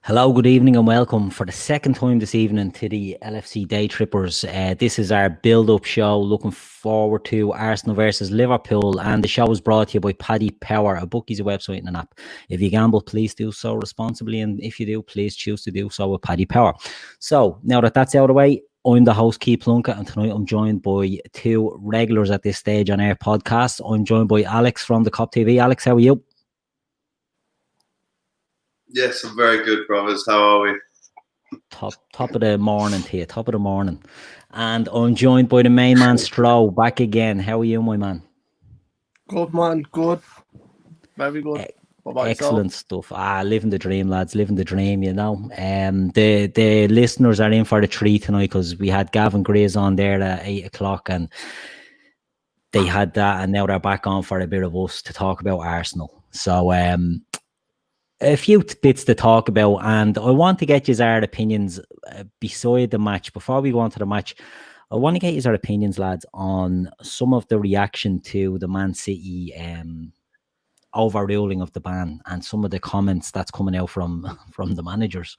Hello, good evening and welcome for the second time this evening to the LFC Daytrippers. This is our build-up show, looking forward to Arsenal versus Liverpool, and the show is brought to you by Paddy Power, a bookies, a website and an app. If you gamble, please do so responsibly, and if you do, please choose to do so with Paddy Power. So, now that that's out of the way, I'm the host, Keith Plunkett, and tonight I'm joined by two regulars at this stage on our podcast. I'm joined by Alex from the Cop TV. Alex, how are you? Yes, I'm very good, brothers. How are we? Top of the morning to you, top of the morning. And I'm joined by the main man, Stro, back again. How are you, my man? Good, man. Good. Very good. Excellent stuff. Living the dream, lads. Living the dream, you know. The listeners are in for the treat tonight because we had Gavin Grays on there at 8 o'clock and they had that, and now they're back on for a bit of us to talk about Arsenal. So, a few bits to talk about, and I want to get your opinions beside the match. Before we go on to the match, I want to get your opinions, lads, on some of the reaction to the Man City overruling of the ban and some of the comments that's coming out from the managers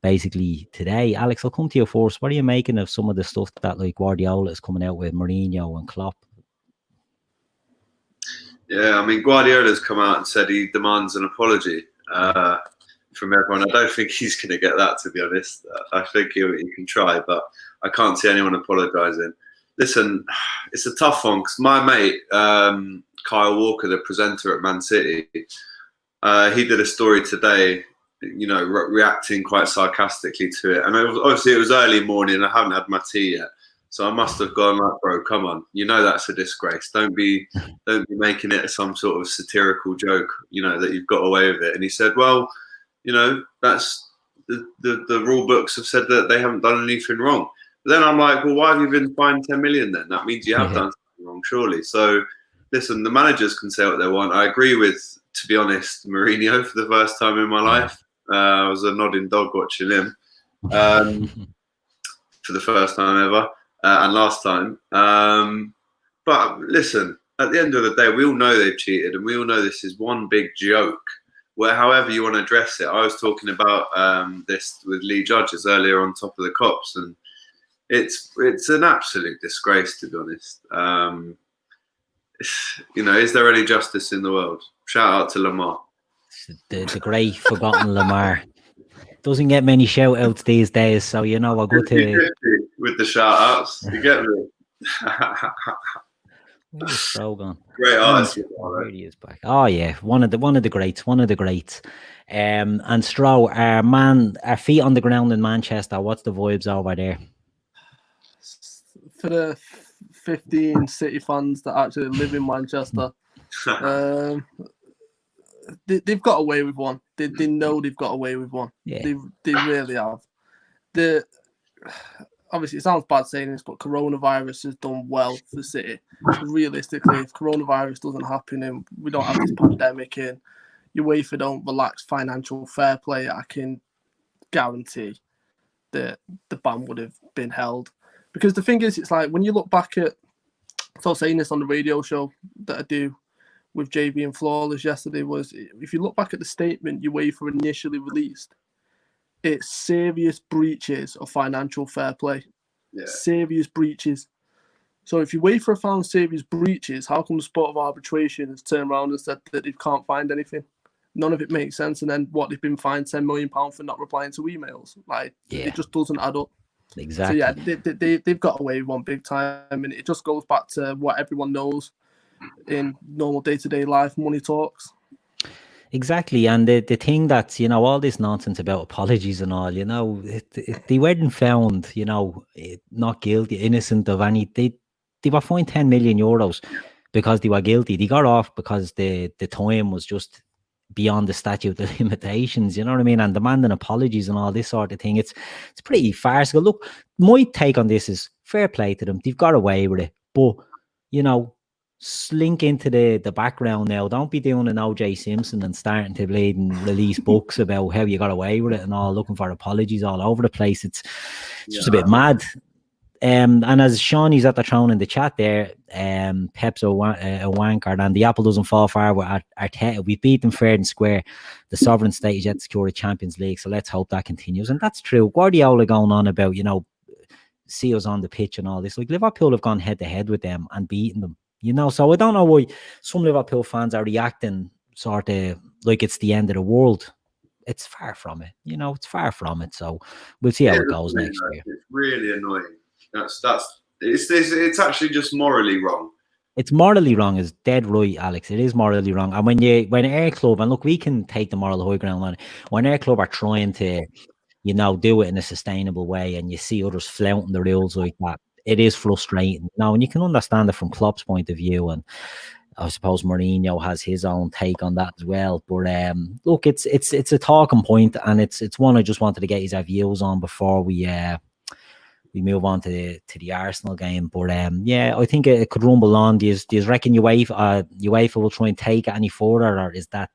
basically today. Alex, I'll come to you first. What are you making of some of the stuff that like Guardiola is coming out with, Mourinho and Klopp? Yeah, I mean, Guardiola's come out and said he demands an apology from everyone. I don't think he's going to get that, to be honest. I think he can try, but I can't see anyone apologising. Listen, it's a tough one because my mate, Kyle Walker, the presenter at Man City, he did a story today, you know, reacting quite sarcastically to it. And obviously it was early morning. I haven't had my tea yet. So I must have gone like, bro, come on. You know that's a disgrace. Don't be making it some sort of satirical joke, you know, that you've got away with it. And he said, well, you know, that's the rule books have said that they haven't done anything wrong. But then I'm like, well, why have you been fined 10 million then? That means you have done something wrong, surely. So listen, the managers can say what they want. I agree with, to be honest, Mourinho for the first time in my life. I was a nodding dog watching him for the first time ever. And last time. But listen, at the end of the day, we all know they've cheated and we all know this is one big joke. Where however you want to address it. I was talking about this with Lee Judges earlier on Top of the Cops, and it's an absolute disgrace, to be honest. You know, is there any justice in the world? Shout out to Lamar. The great forgotten Lamar. Doesn't get many shout outs these days, so you know I'll go to with the shout outs. You get me? Where's Stro gone? Great artist. Really is back. Oh yeah, one of the greats. And Stro, our feet on the ground in Manchester. What's the vibes over there? For the 15 City fans that actually live in Manchester, they've got away with one. They know they've got away with one. Yeah. They really have. Obviously, it sounds bad saying this, but coronavirus has done well for City. Realistically, if coronavirus doesn't happen and we don't have this pandemic in, UEFA don't relax financial fair play, I can guarantee that the ban would have been held. Because the thing is, it's like when you look back at, so I was saying this on the radio show that I do with JB and Flawless yesterday, was if you look back at the statement UEFA initially released, it's serious breaches of financial fair play. Yeah. Serious breaches. So if UEFA found serious breaches, how come the Sport of Arbitration has turned around and said that they can't find anything? None of it makes sense. And then what, they've been fined £10 million for not replying to emails? Like, It just doesn't add up. Exactly. So yeah, they've got away with one big time. And it just goes back to what everyone knows in normal day-to-day life, money talks. Exactly, and the thing that's, you know, all this nonsense about apologies and all, you know, they weren't found, you know, not guilty, innocent of any. They were fined €10 million because they were guilty. They got off because the time was just beyond the statute of limitations, you know what I mean? And demanding apologies and all this sort of thing. It's pretty farcical. Look, my take on this is fair play to them. They've got away with it, but you know, slink into the background now. Don't be doing an OJ Simpson and starting to bleed and release books about how you got away with it and all, looking for apologies all over the place. It's just a bit mad. And as Shawnee's at the throne in the chat there, Pep's a wanker, and the apple doesn't fall far with Arteta. We beat them fair and square. The sovereign state is yet to secure the Champions League, so let's hope that continues. And that's true. Guardiola going on about, see us on the pitch and all this. Like, Liverpool have gone head to head with them and beaten them, So I don't know why some Liverpool fans are reacting sort of like it's the end of the world. It's far from it, it's far from it. So we'll see how it goes next year. It's really annoying. It's actually just morally wrong. It's morally wrong, is dead right, Alex. It is morally wrong. And when Air Club, and look, we can take the moral high ground on it. When Air Club are trying to, do it in a sustainable way, and you see others flouting the rules like that, it is frustrating. And you can understand it from Klopp's point of view, and I suppose Mourinho has his own take on that as well. But look, it's a talking point, and it's one I just wanted to get his views on before we move on to the Arsenal game. But I think it could rumble on. Do you reckon UEFA will try and take it any further, or is that?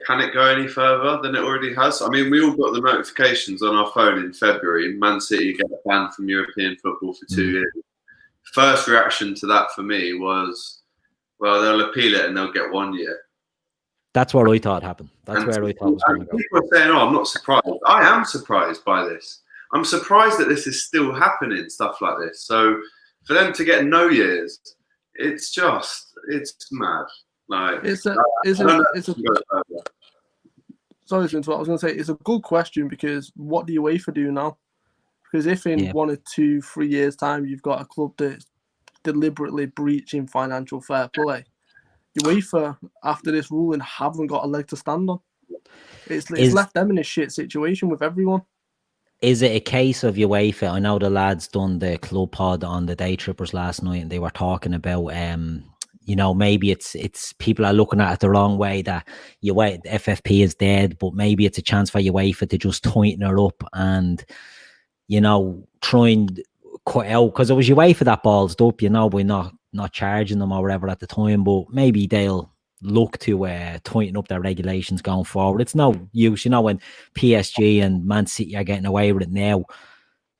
Can it go any further than it already has? I mean, we all got the notifications on our phone in February. Man City get banned from European football for 2 years. First reaction to that for me was, well, they'll appeal it and they'll get 1 year. That's what I thought happened. That's where I thought it was going to go. People are saying, I'm not surprised. I am surprised by this. I'm surprised that this is still happening, stuff like this. So for them to get no years, it's mad. Like, sorry to interrupt. I was going to say, it's a good question, because what do UEFA do now? Because if in 1 or 2, 3 years' time you've got a club that's deliberately breaching financial fair play, UEFA, after this ruling, haven't got a leg to stand on. It's left them in a shit situation with everyone. Is it a case of UEFA? I know the lads done the club pod on the Daytrippers last night, and they were talking about maybe it's people are looking at it the wrong way, that FFP is dead, but maybe it's a chance for UEFA to just tighten her up and try and cut out, because it was UEFA that ballsed up, by not charging them or whatever at the time. But maybe they'll look to tighten up their regulations going forward. It's no use, when PSG and Man City are getting away with it now.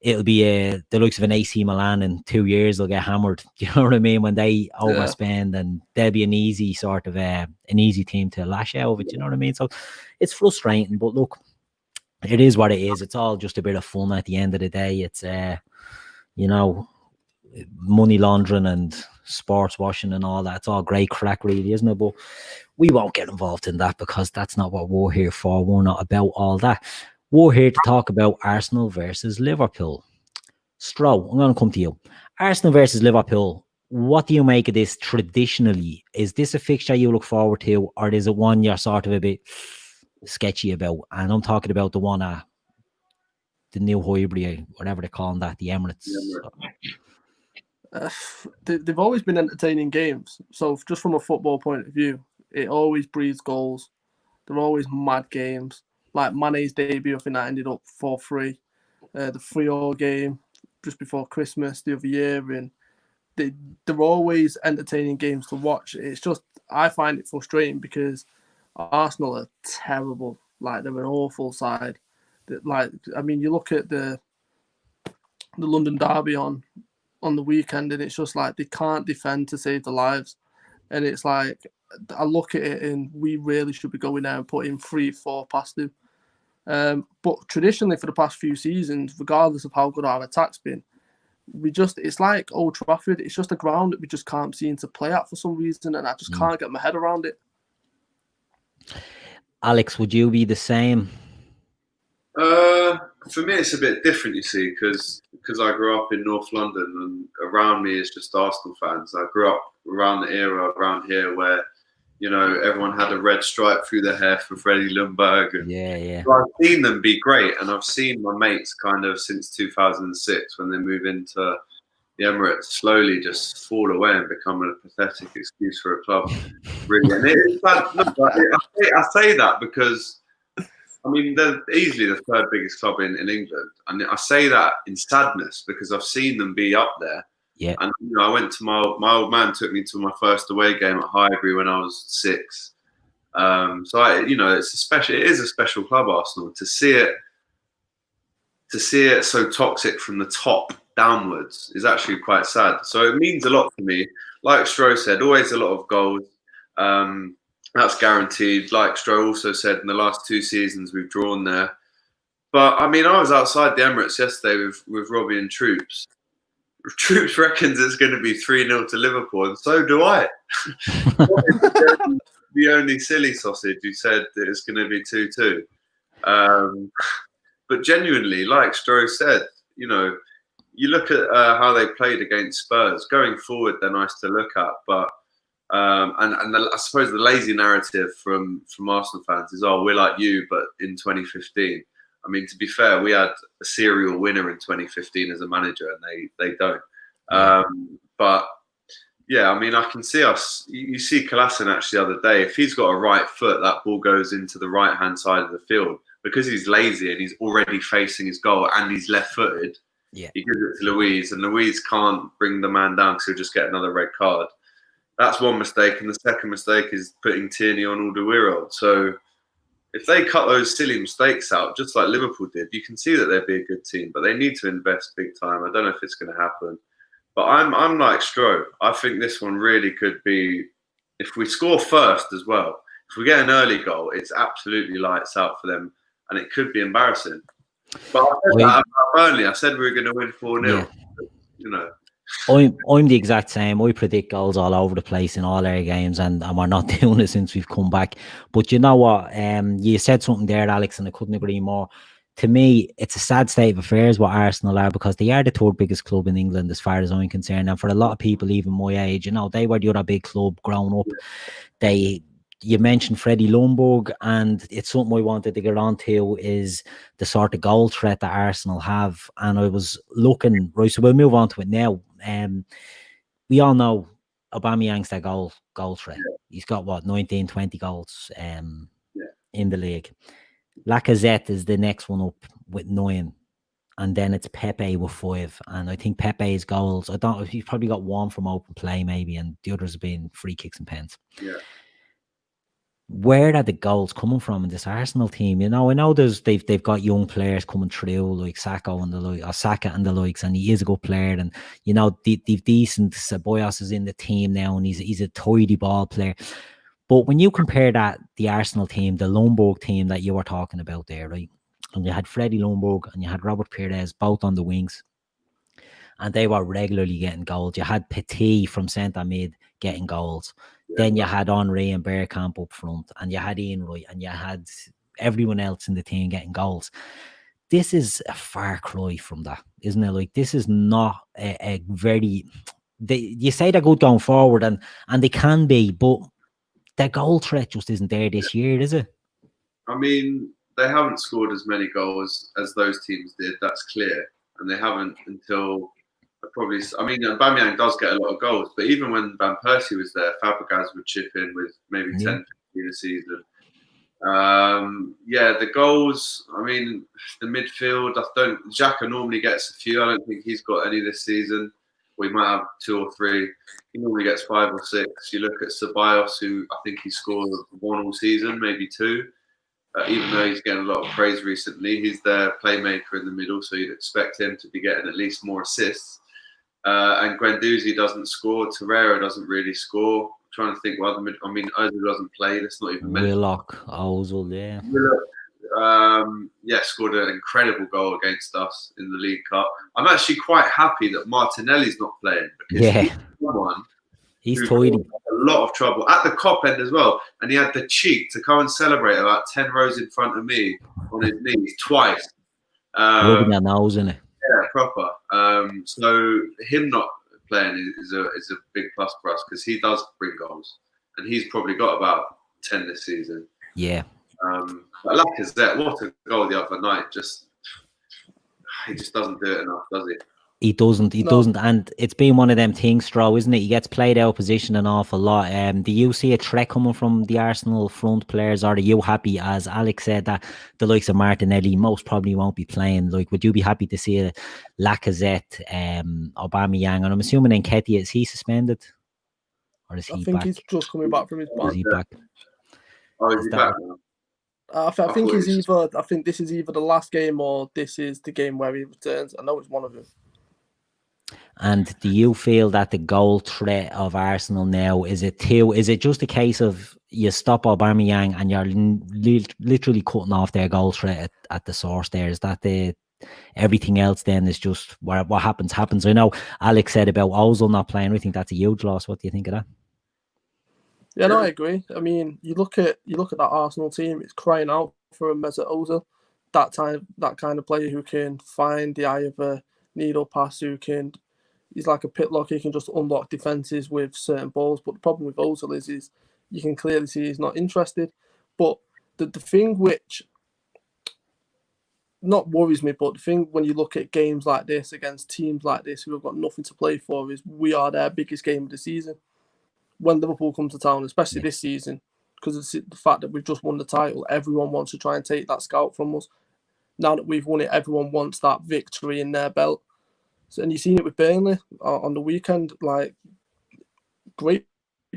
It'll be the likes of an AC Milan in 2 years. They'll get hammered. Do you know what I mean? When they overspend, and they'll be an easy sort of an easy team to lash out of it. Do you know what I mean? So it's frustrating, but look, it is what it is. It's all just a bit of fun at the end of the day. It's money laundering and sports washing and all that. It's all great crack, really, isn't it? But we won't get involved in that, because that's not what we're here for. We're not about all that. We're here to talk about Arsenal versus Liverpool. Stro, I'm going to come to you. Arsenal versus Liverpool. What do you make of this traditionally? Is this a fixture you look forward to, or is it one you're sort of a bit sketchy about? And I'm talking about the one at the new Highbury, whatever they're calling that, the Emirates. They've always been entertaining games. So just from a football point of view, it always breeds goals. They're always mad games. Like Mane's debut, I think that ended up 4-3. The 3-0 game just before Christmas the other year, and they're always entertaining games to watch. It's just, I find it frustrating, because Arsenal are terrible. Like, they're an awful side. Like, I mean, you look at the London derby on the weekend, and it's just like they can't defend to save their lives. And it's like, I look at it and we really should be going there and putting 3-4 past them. But traditionally, for the past few seasons, regardless of how good our attack's been, it's like Old Trafford. It's just a ground that we just can't seem to play at for some reason, and I just can't get my head around it. Alex, would you be the same? For me, it's a bit different, you see, because I grew up in North London, and around me is just Arsenal fans. I grew up around the era around here where, everyone had a red stripe through their hair for Freddie Ljungberg. And so I've seen them be great, and I've seen my mates kind of since 2006, when they move into the Emirates, slowly just fall away and become a pathetic excuse for a club. Really, and it's bad. I say that because, I mean, they're easily the third biggest club in England. And I say that in sadness, because I've seen them be up there. Yeah. And I went to my old man took me to my first away game at Highbury when I was 6. So it is a special club, Arsenal. To see it so toxic from the top downwards is actually quite sad. So it means a lot to me. Like Stro said, always a lot of goals. That's guaranteed. Like Stro also said, in the last 2 seasons we've drawn there. But I mean, I was outside the Emirates yesterday with Robbie and Troops. Troops reckons it's going to be 3-0 to Liverpool, and so do I. The only silly sausage who said that it's going to be 2-2. But genuinely, like Stro said, you look at how they played against Spurs. Going forward, they're nice to look at, but I suppose the lazy narrative from Arsenal fans is, oh, we're like you, but in 2015. I mean, to be fair, we had a serial winner in 2015 as a manager, and they don't. But yeah, I mean, I can see us. You see Kolasinac the other day. If he's got a right foot, that ball goes into the right-hand side of the field. Because he's lazy and he's already facing his goal and he's left-footed, he gives it to Luiz, and Luiz can't bring the man down because he'll just get another red card. That's one mistake, and the second mistake is putting Tierney on Alderweireld. So if they cut those silly mistakes out, just like Liverpool did, you can see that they'd be a good team, but they need to invest big time. I don't know if it's going to happen. But I'm like Stro. I think this one really could be, if we score first as well, if we get an early goal, it's absolutely lights out for them, and it could be embarrassing. But I said that about Burnley. I said we were going to win 4-0. Yeah. I'm the exact same. I predict goals all over the place in all our games, and we're not doing it since we've come back. But you know what? You said something there, Alex, and I couldn't agree more. To me, it's a sad state of affairs what Arsenal are, because they are the 3rd biggest club in England as far as I'm concerned. And for a lot of people, even my age, they were the other big club growing up. You mentioned Freddie Ljungberg, and it's something I wanted to get on to, is the sort of goal threat that Arsenal have. And I was looking, right, so we'll move on to it now. We all know Aubameyang's that goal threat. Yeah. He's got, 19, 20 goals in the league. Lacazette is the next one up with 9. And then it's Pepe with 5. And I think Pepe's goals, he's probably got 1 from open play maybe, and the others have been free kicks and pens. Yeah. Where are the goals coming from in this Arsenal team? I know they've got young players coming through like Saka and the likes, and he is a good player, and they've decent. Ceballos is in the team now, and he's a tidy ball player. But when you compare the Arsenal team, the Ljungberg team that you were talking about there, right? And you had Freddie Ljungberg and you had Robert Pires both on the wings, and they were regularly getting goals. You had Petit from centre mid getting goals. Then you had Henry and Bergkamp up front, and you had Ian Wright, and you had everyone else in the team getting goals. This is a far cry from that, isn't it? Like, this is not a very... you say they're good going forward, and they can be, but the goal threat just isn't there this year, is it? I mean, they haven't scored as many goals as those teams did, that's clear. And they haven't until... probably, I mean, Aubameyang does get a lot of goals, but even when Van Persie was there, Fabregas would chip in with maybe 10, 15 a season. The goals, I mean, the midfield, Xhaka normally gets a few. I don't think he's got any this season. We might have 2 or 3. He normally gets 5 or 6. You look at Ceballos, who I think he scored 1 all season, maybe 2. Even though he's getting a lot of praise recently, he's their playmaker in the middle, so you'd expect him to be getting at least more assists. And Guendouzi doesn't score. Torres doesn't really score. I'm trying to think. Ozil doesn't play. That's not even mentioned. Willock, Ozil, yeah. Scored an incredible goal against us in the League Cup. I'm actually quite happy that Martinelli's not playing, because he's someone he's tidy. A lot of trouble at the Kop end as well, and he had the cheek to come and celebrate about 10 rows in front of me on his knees twice. Rubbing your nose in it. Yeah, proper. So him not playing is a big plus for us, because he does bring goals, and he's probably got about 10 this season. Yeah. But Lacazette, what a goal the other night! He just doesn't do it enough, does he? He doesn't, and it's been one of them things, Stro, isn't it? He gets played out of position an awful lot. Do you see a threat coming from the Arsenal front players, or are you happy, as Alex said, that the likes of Martinelli most probably won't be playing? Like, would you be happy to see a Lacazette, Aubameyang, and I'm assuming Nketiah, is he suspended? Or is he I think back? he's just coming back from his ban. Is he back? Oh, is he back now? I think he's either. I think this is either the last game or this is the game where he returns. I know it's one of them. And do you feel that the goal threat of Arsenal now, is it just a case of you stop Aubameyang and you're literally cutting off their goal threat at the source there? Is that everything else then is just what happens? I know Alex said about Ozil not playing. I think that's a huge loss. What do you think of that? Yeah, no, I agree. I mean, you look at that Arsenal team, it's crying out for a Mesut Ozil, that kind of player who can find the eye of a needle pass, he's like a pitlock, he can just unlock defences with certain balls. But the problem with Ozil is you can clearly see he's not interested. But the thing which not worries me, but the thing when you look at games like this against teams like this who have got nothing to play for, is we are their biggest game of the season. When Liverpool come to town, especially this season, because of the fact that we've just won the title, everyone wants to try and take that scalp from us. Now that we've won it, everyone wants that victory in their belt. So, and you've seen it with Burnley on the weekend, like, great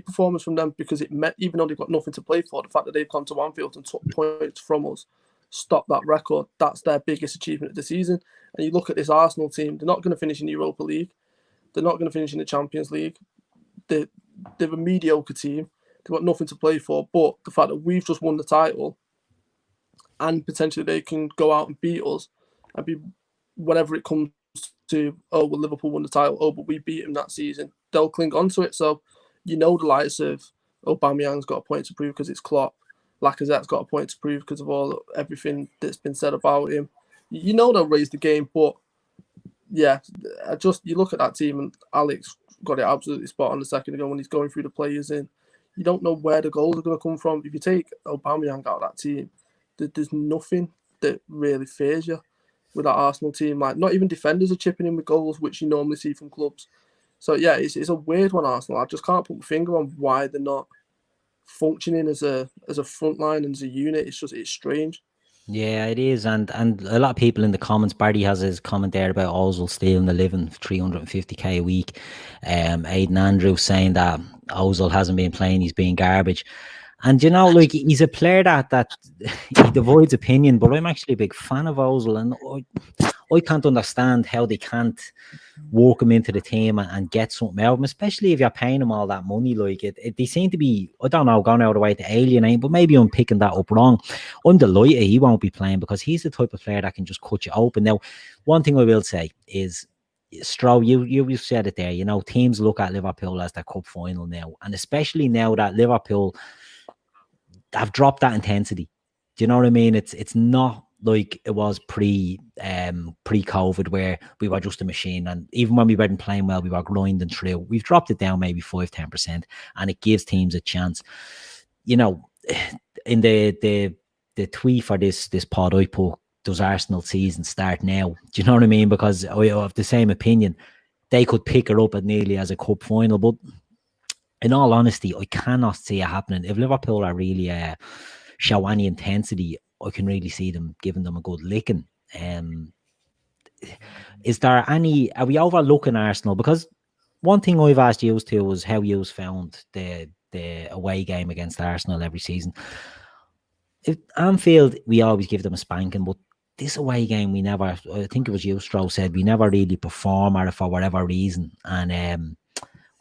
performance from them, because it meant, even though they've got nothing to play for, the fact that they've gone to Anfield and took points from us, stopped that record, that's their biggest achievement of the season. And you look at this Arsenal team, they're not going to finish in the Europa League. They're not going to finish in the Champions League. They're a mediocre team. They've got nothing to play for. But the fact that we've just won the title, and potentially they can go out and beat us, and be, whenever it comes to, oh, well, Liverpool won the title, oh, but we beat them that season, they'll cling on to it. So, the likes of Aubameyang's got a point to prove because it's Klopp. Lacazette's got a point to prove because of everything that's been said about him. They'll raise the game, but yeah, you look at that team, and Alex got it absolutely spot on a second ago when he's going through the players in. You don't know where the goals are going to come from. If you take Aubameyang out of that team, there's nothing that really fears you with that Arsenal team. Like, not even defenders are chipping in with goals, which you normally see from clubs. So yeah, it's a weird one, Arsenal. I just can't put my finger on why they're not functioning as a front line and as a unit. It's strange. Yeah, it is, and a lot of people in the comments, Barty has his comment there about Ozil stealing the living, 350k a week. Aidan Andrews saying that Ozil hasn't been playing, he's being garbage. And like, he's a player that he divides opinion, but I'm actually a big fan of Ozil, and I can't understand how they can't work him into the team and get something out of him, especially if you're paying him all that money. Like, they seem to be, I don't know, going out of the way to alienate, but maybe I'm picking that up wrong. I'm delighted he won't be playing, because he's the type of player that can just cut you open. Now, one thing I will say is, Stro, you said it there, teams look at Liverpool as their cup final now, and especially now that Liverpool have dropped that intensity. Do you know what I mean? It's not like it was pre-COVID, where we were just a machine, and even when we weren't playing well, we were grinding through. We've dropped it down maybe 5-10%, and it gives teams a chance. In the tweet for this pod, I put, does Arsenal season start now? Do you know what I mean? Because I have the same opinion. They could pick it up at nearly as a cup final, but in all honesty, I cannot see it happening. If Liverpool are really show any intensity, I can really see them giving them a good licking. Is there any? Are we overlooking Arsenal? Because one thing I've asked you to was how you found the away game against Arsenal every season. If Anfield, we always give them a spanking, but this away game, we never. I think it was you, Stro, said we never really perform at it for whatever reason, and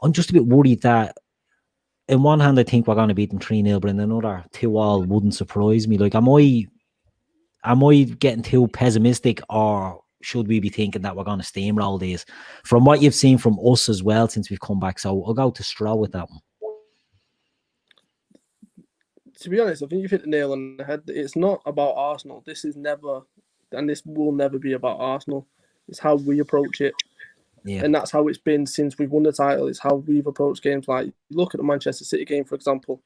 I'm just a bit worried that. In one hand, I think we're going to beat them 3-0, but in another, 2-2 wouldn't surprise me. Like, am I getting too pessimistic, or should we be thinking that we're going to steamroll these? From what you've seen from us as well since we've come back, so I'll go to Stro with that one. To be honest, I think you've hit the nail on the head. It's not about Arsenal. This is never, and this will never be about Arsenal. It's how we approach it. Yeah. And that's how it's been since we've won the title. It's how we've approached games. Like, look at the Manchester City game, for example.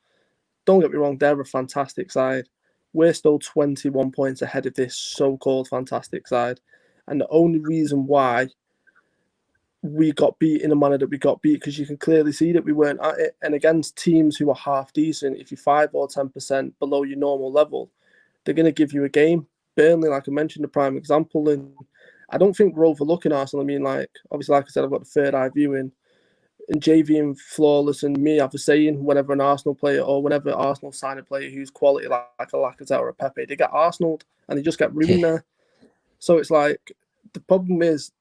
Don't get me wrong, they're a fantastic side. We're still 21 points ahead of this so-called fantastic side. And the only reason why we got beat in a manner that we got beat, because you can clearly see that we weren't at it. And against teams who are half decent, if you're 5 or 10% below your normal level, they're going to give you a game. Burnley, like I mentioned, a prime example. And I don't think we're overlooking Arsenal. I mean, like, obviously, like I said, I've got the third eye viewing. And JV and Flawless and me have a saying, whenever an Arsenal player or whenever Arsenal sign a player who's quality like a Lacazette or a Pepe, they get Arsenaled and they just get ruined there. So it's like, the problem is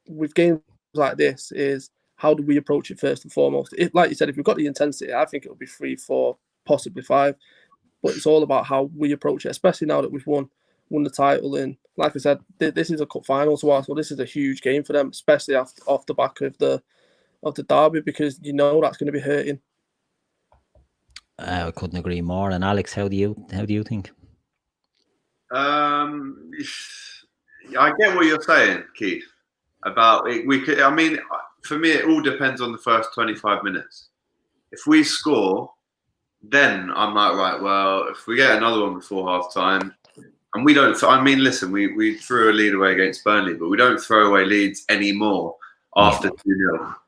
with games like this is, how do we approach it first and foremost? Like you said, if we've got the intensity, I think it'll be 3, 4, possibly 5. But it's all about how we approach it, especially now that we've won the title. And like I said, this is a cup final to Arsenal. This is a huge game for them, especially off the back of the derby, because you know that's going to be hurting. I couldn't agree more. And Alex, how do you think? I get what you're saying, Keith. About it, we could. I mean, for me, it all depends on the first 25 minutes. If we score, then I'm like, right, well, if we get another one before half time, and we don't. I mean, listen, we threw a lead away against Burnley, but we don't throw away leads anymore after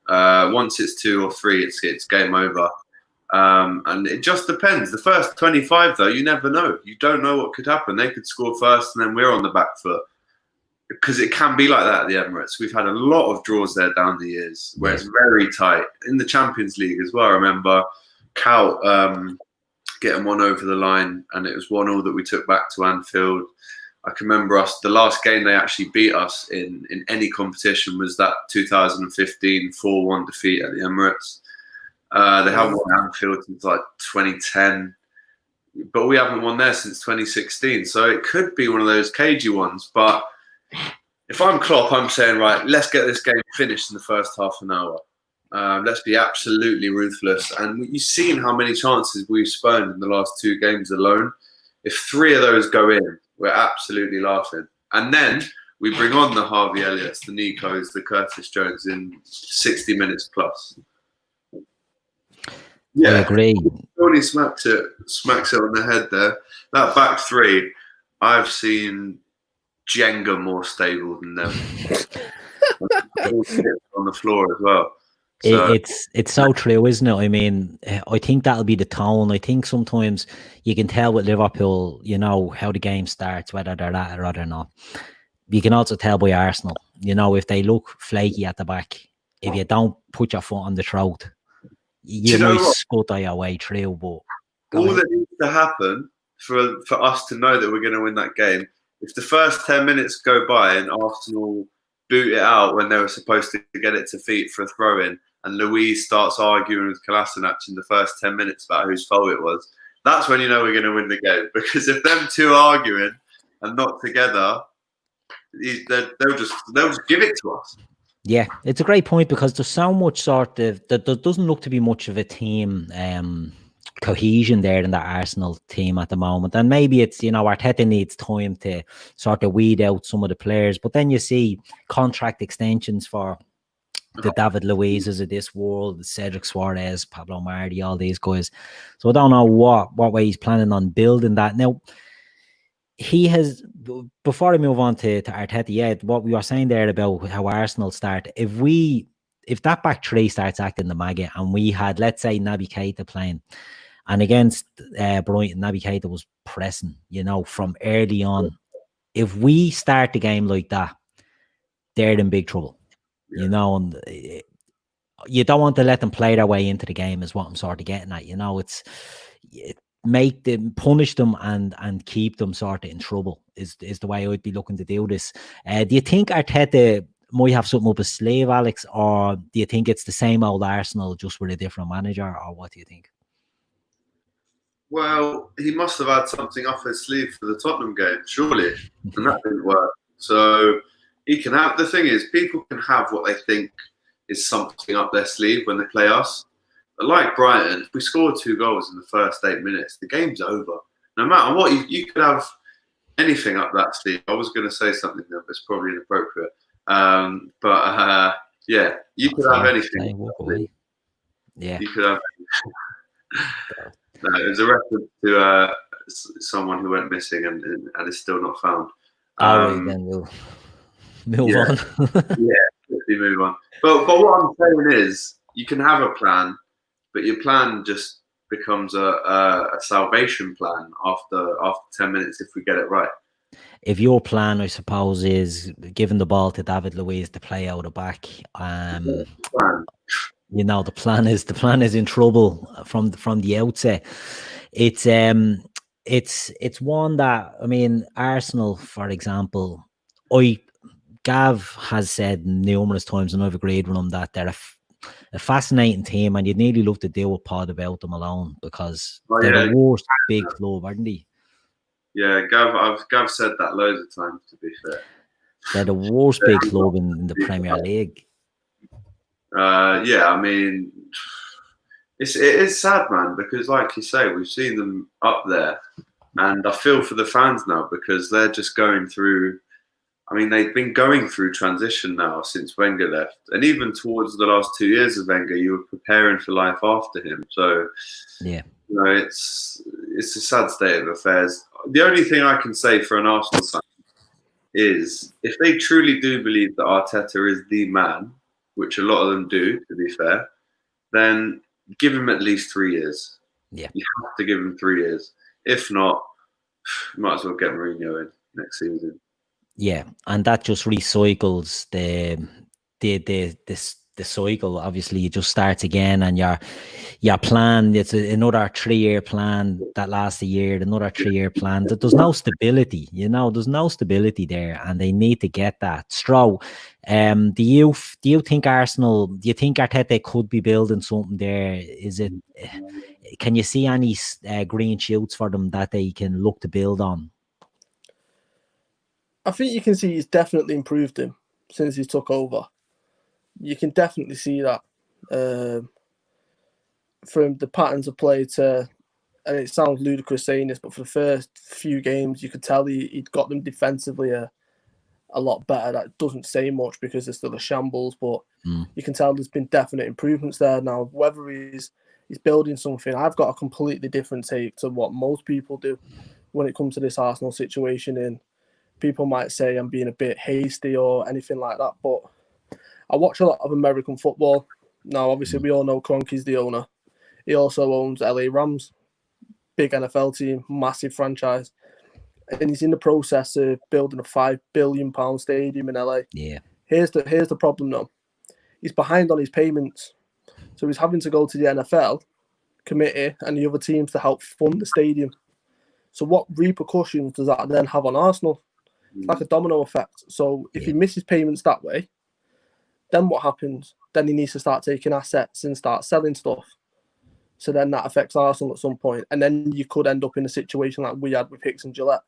2-0. Once it's 2 or 3, it's game over. And it just depends. The first 25, though, you never know. You don't know what could happen. They could score first, and then we're on the back foot. Because it can be like that at the Emirates. We've had a lot of draws there down the years where it's very tight. In the Champions League as well, I remember Cal getting one over the line, and it was 1-1 that we took back to Anfield. I can remember the last game they actually beat us in any competition was that 2015 4-1 defeat at the Emirates. They haven't won Anfield since like 2010, but we haven't won there since 2016. So it could be one of those cagey ones. But if I'm Klopp, I'm saying, right, let's get this game finished in the first half an hour. Let's be absolutely ruthless. And you've seen how many chances we've spurned in the last 2 games alone. If 3 of those go in, we're absolutely laughing. And then we bring on the Harvey Elliott's, the Nicos, the Curtis Jones in 60 minutes plus. Yeah, I agree. Tony smacks it on the head there. That back 3, I've seen Jenga more stable than them. On the floor as well. So. It's so true, isn't it? I mean, I think that'll be the tone. I think sometimes you can tell with Liverpool, you know, how the game starts, whether they're at it or not. You can also tell by Arsenal, you know, if they look flaky at the back, if you don't put your foot on the throat, you might scutter your way through. But all that needs to happen for us to know that we're going to win that game, if the first 10 minutes go by and Arsenal boot it out when they were supposed to get it to feet for a throw-in, and Luiz starts arguing with Kolasinac in the first 10 minutes about whose fault it was, that's when you know we're going to win the game. Because if them two are arguing and not together, they'll just give it to us. Yeah, it's a great point, because there's so much sort of, there doesn't look to be much of a team cohesion there in the Arsenal team at the moment. And maybe it's, you know, Arteta needs time to sort of weed out some of the players. But then you see contract extensions for the David Luiz's of this world, the Cedric Suarez, Pablo Mardi, all these guys. So I don't know what way he's planning on building that. Now, he has, before I move on to Arteta, what we were saying there about how Arsenal start, if that back 3 starts acting the maggot, and we had, let's say, Naby Keita playing, and against Brighton, Naby Keita was pressing, you know, from early on. If we start the game like that, they're in big trouble, you know, and you don't want to let them play their way into the game, is what I'm sort of getting at, you know. Make them, punish them and keep them sort of in trouble is the way I'd be looking to do this. Do you think Arteta might have something up his sleeve, Alex, or do you think it's the same old Arsenal just with a different manager, or what do you think? Well, he must have had something off his sleeve for the Tottenham game, surely, and that didn't work. So he can have, the thing is, people can have what they think is something up their sleeve when they play us. But like Brighton, if we score 2 goals in the first 8 minutes, the game's over. No matter what, you could have anything up that sleeve. I was going to say something there, but it's probably inappropriate. Yeah, you could have anything. Yeah, you could have. No, it was a reference to someone who went missing and is still not found. Then we'll move on. quickly move on. But what I'm saying is, you can have a plan, but your plan just becomes a salvation plan after 10 minutes if we get it right. If your plan, I suppose, is giving the ball to David Luiz to play out of back, you know, the plan is in trouble from the outset. It's one that, I mean, Arsenal, for example, Gav has said numerous times, and I've agreed with him, that they're a fascinating team, and you'd nearly love to deal with Pod about them alone, because they're the worst big club, aren't they? Yeah, Gav said that loads of times, to be fair. They're the worst big club in the Premier League. Yeah, I mean, it is sad, man, because like you say, we've seen them up there, and I feel for the fans now, because they're just going through. I mean, they've been going through transition now since Wenger left, and even towards the last 2 years of Wenger, you were preparing for life after him. So, yeah, you know, it's a sad state of affairs. The only thing I can say for an Arsenal fan is, if they truly do believe that Arteta is the man, which a lot of them do, to be fair, then give him at least 3 years. Yeah, you have to give him 3 years. If not, you might as well get Mourinho in next season. Yeah, and that just recycles the cycle. Obviously, it just starts again, and your plan, it's another 3-year plan that lasts a year, another 3-year plan. There's no stability, you know. There's no stability there, and they need to get that. Stro, do you think Arsenal? Do you think Arteta could be building something there? Is it? Can you see any green shoots for them that they can look to build on? I think you can see he's definitely improved him since he took over. You can definitely see that from the patterns of play to, and it sounds ludicrous saying this, but for the first few games, you could tell he'd got them defensively a lot better. That doesn't say much because they're still a shambles, but you can tell there's been definite improvements there. Now, whether he's building something, I've got a completely different take to what most people do when it comes to this Arsenal situation. And people might say I'm being a bit hasty or anything like that, but I watch a lot of American football. Now, obviously, we all know Kroenke's the owner. He also owns LA Rams, big NFL team, massive franchise. And he's in the process of building a £5 billion stadium in LA. Yeah. Here's the problem, though. He's behind on his payments. So he's having to go to the NFL committee and the other teams to help fund the stadium. So what repercussions does that then have on Arsenal? It's like a domino effect. So if he misses payments that way, then what happens? Then he needs to start taking assets and start selling stuff. So then that affects Arsenal at some point. And then you could end up in a situation like we had with Hicks and Gillette,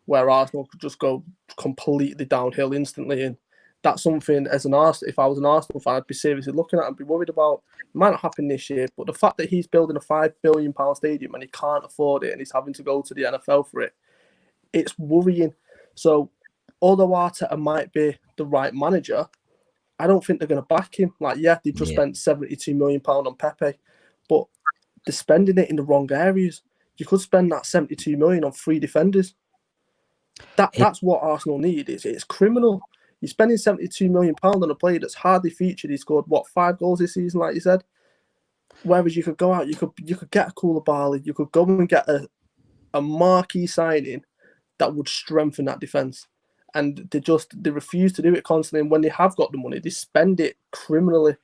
where Arsenal could just go completely downhill instantly. And that's something, as an Arsenal, if I was an Arsenal fan, I'd be seriously looking at and be worried about. It might not happen this year, but the fact that he's building a £5 billion stadium and he can't afford it and he's having to go to the NFL for it, it's worrying. So although Arteta might be the right manager, I don't think they're going to back him. Like, yeah, they've just spent £72 million on Pepe, but they're spending it in the wrong areas. You could spend that £72 million on 3 defenders. That's what Arsenal need. It's criminal. You're spending £72 million on a player that's hardly featured. He scored, 5 goals this season, like you said? Whereas you could go out, you could get a Koulibaly, you could go and get a marquee signing that would strengthen that defence. And they refuse to do it constantly. And when they have got the money, they spend it criminally.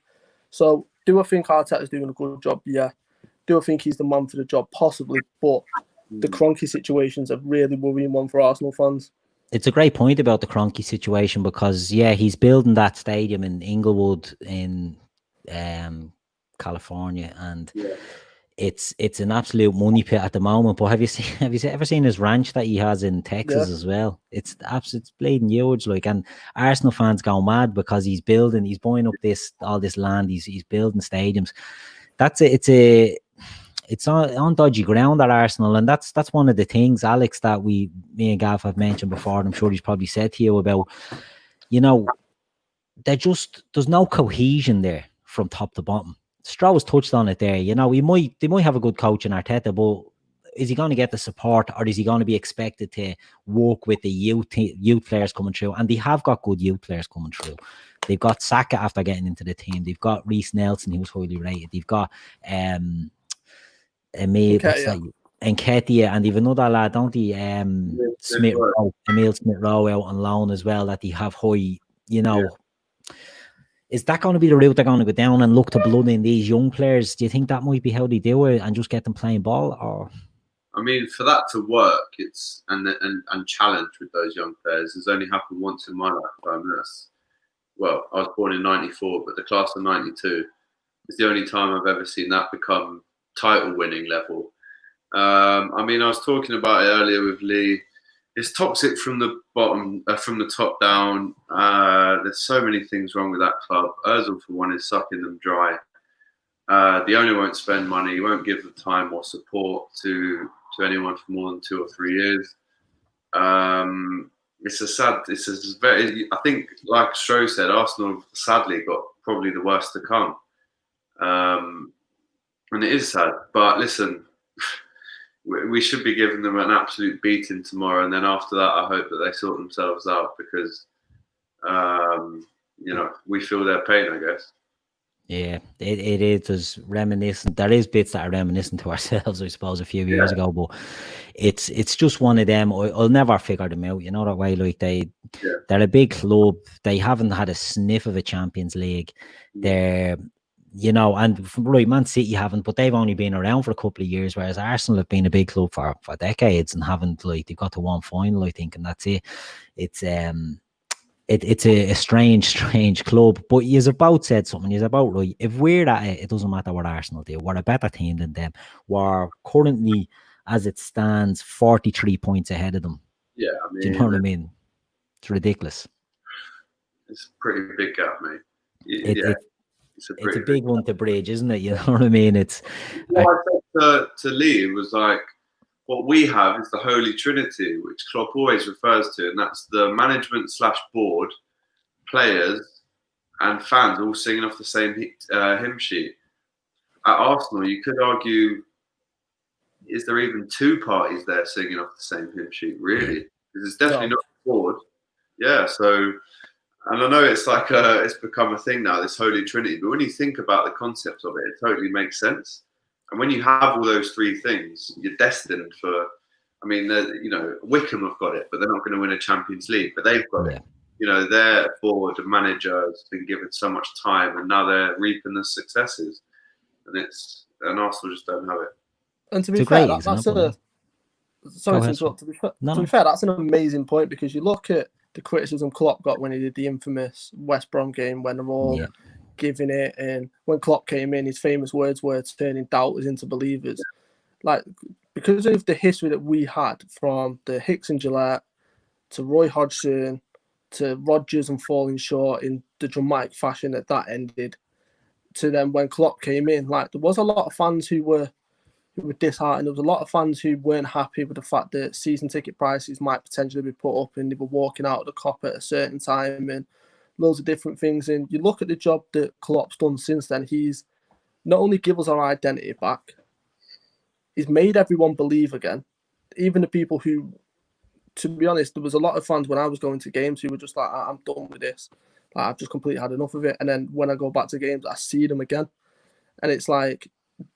So do I think Arteta's doing a good job? Yeah. Do I think he's the man for the job? Possibly. But the Kroenke situation's a really worrying one for Arsenal fans. It's a great point about the Kroenke situation because, he's building that stadium in Inglewood in California, and it's an absolute money pit at the moment. But have you ever seen his ranch that he has in Texas as well? It's bleeding huge, like, and Arsenal fans go mad because he's buying up all this land, he's building stadiums. It's on dodgy ground at Arsenal, and that's one of the things, Alex, that me and Gav have mentioned before, and I'm sure he's probably said to you about, there's no cohesion there from top to bottom. Stro has touched on it there. They might have a good coach in Arteta, but is he going to get the support, or is he going to be expected to work with the youth players coming through? And they have got good youth players coming through. They've got Saka after getting into the team. They've got Reece Nelson, who's highly rated. They've got Emil, what's that? Nketiah, and they've another lad, don't they? Emil Smith-Rowe out on loan as well, that they have high, you know. Is that going to be the route they're going to go down and look to blood in these young players? Do you think that might be how they do it and just get them playing ball? Or I mean, for that to work, it's and challenge with those young players has only happened once in my lifetime. Well, I was born in '94, but the class of '92 is the only time I've ever seen that become title-winning level. I mean, I was talking about it earlier with Lee. It's toxic from the bottom, from the top down. There's so many things wrong with that club. Ozil, for one, is sucking them dry. The owner won't spend money. He won't give the time or support to anyone for more than 2 or 3 years. It's a very. I think, like Stro said, Arsenal sadly got probably the worst to come, and it is sad. But listen. We should be giving them an absolute beating tomorrow, and then after that, I hope that they sort themselves out because, you know, we feel their pain, I guess. Yeah, it is reminiscent. There is bits that are reminiscent to ourselves, I suppose, a few years ago, but it's just one of them. I'll never figure them out. You know that way, like they're a big club. They haven't had a sniff of a Champions League. They're, you know, and right, Man City haven't, but they've only been around for a couple of years, whereas Arsenal have been a big club for decades and haven't, like, they've got to one final, I think, and that's it. It's a strange club. But you've about said something. You're about right. If we're at it, it doesn't matter what Arsenal do. We're a better team than them. We're currently, as it stands, 43 points ahead of them. Yeah, I mean, do you know what I mean? It's ridiculous. It's a pretty big gap, mate. It's a big one to bridge, isn't it? You know what I mean? It's. What I said to Lee was like, what we have is the Holy Trinity, which Klopp always refers to, and that's the management / board, players, and fans all singing off the same hymn sheet. At Arsenal, you could argue, is there even 2 parties there singing off the same hymn sheet? Really? Because it's definitely not the board. Yeah, so. And I know it's like it's become a thing now, this Holy Trinity. But when you think about the concept of it, it totally makes sense. And when you have all those 3 things, you're destined for. I mean, you know, Wickham have got it, but they're not going to win a Champions League. But they've got it. You know, their board and manager has been given so much time, and now they're reaping the successes. And Arsenal just don't have it. And to be fair, to be fair, that's an amazing point, because you look at the criticism Klopp got when he did the infamous West Brom game, when they're all giving it, and when Klopp came in, his famous words were turning doubters into believers. Like, because of the history that we had, from the Hicks and Gillette to Roy Hodgson to Rodgers and falling short in the dramatic fashion that ended, to then when Klopp came in, like, there was a lot of fans who were disheartened. There was a lot of fans who weren't happy with the fact that season ticket prices might potentially be put up, and they were walking out of the Kop at a certain time, and loads of different things. And you look at the job that Klopp's done since then. He's not only given us our identity back, he's made everyone believe again. Even the people who, to be honest, there was a lot of fans when I was going to games who were just like, I'm done with this. Like, I've just completely had enough of it. And then when I go back to games, I see them again. And it's like,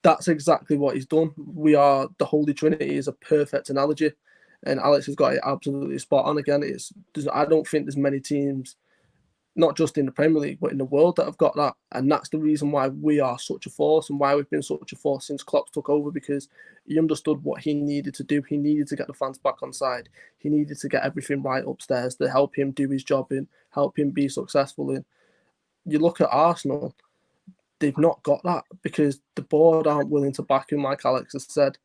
that's exactly what he's done. We are the Holy Trinity is a perfect analogy, and Alex has got it absolutely spot on again. I don't think there's many teams, not just in the Premier League, but in the world, that have got that. And that's the reason why we are such a force, and why we've been such a force since Klopp took over, because he understood what he needed to do. He needed to get the fans back on side. He needed to get everything right upstairs to help him do his job and help him be successful. And you look at Arsenal, they've not got that, because the board aren't willing to back him, like Alex has said.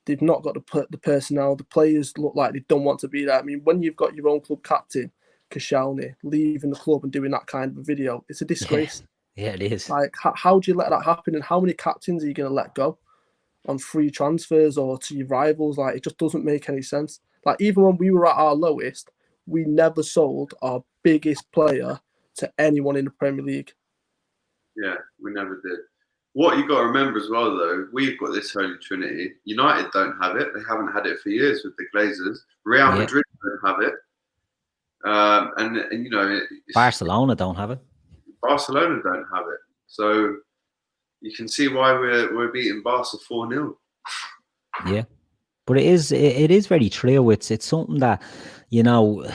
They've not got the personnel. The players look like they don't want to be there. I mean, when you've got your own club captain, Koscielny, leaving the club and doing that kind of a video, it's a disgrace. Yeah, it is. Like, how do you let that happen? And how many captains are you going to let go on free transfers or to your rivals? Like, it just doesn't make any sense. Like, even when we were at our lowest, we never sold our biggest player to anyone in the Premier League. Yeah, we never did. What you got to remember as well, though, we've got this Holy Trinity. United don't have it. They haven't had it for years with the Glazers. Real Madrid don't have it. And you know, Barcelona don't have it. Barcelona don't have it. So you can see why we're beating Barca 4-0. Yeah. But it is very true. It's something that, you know,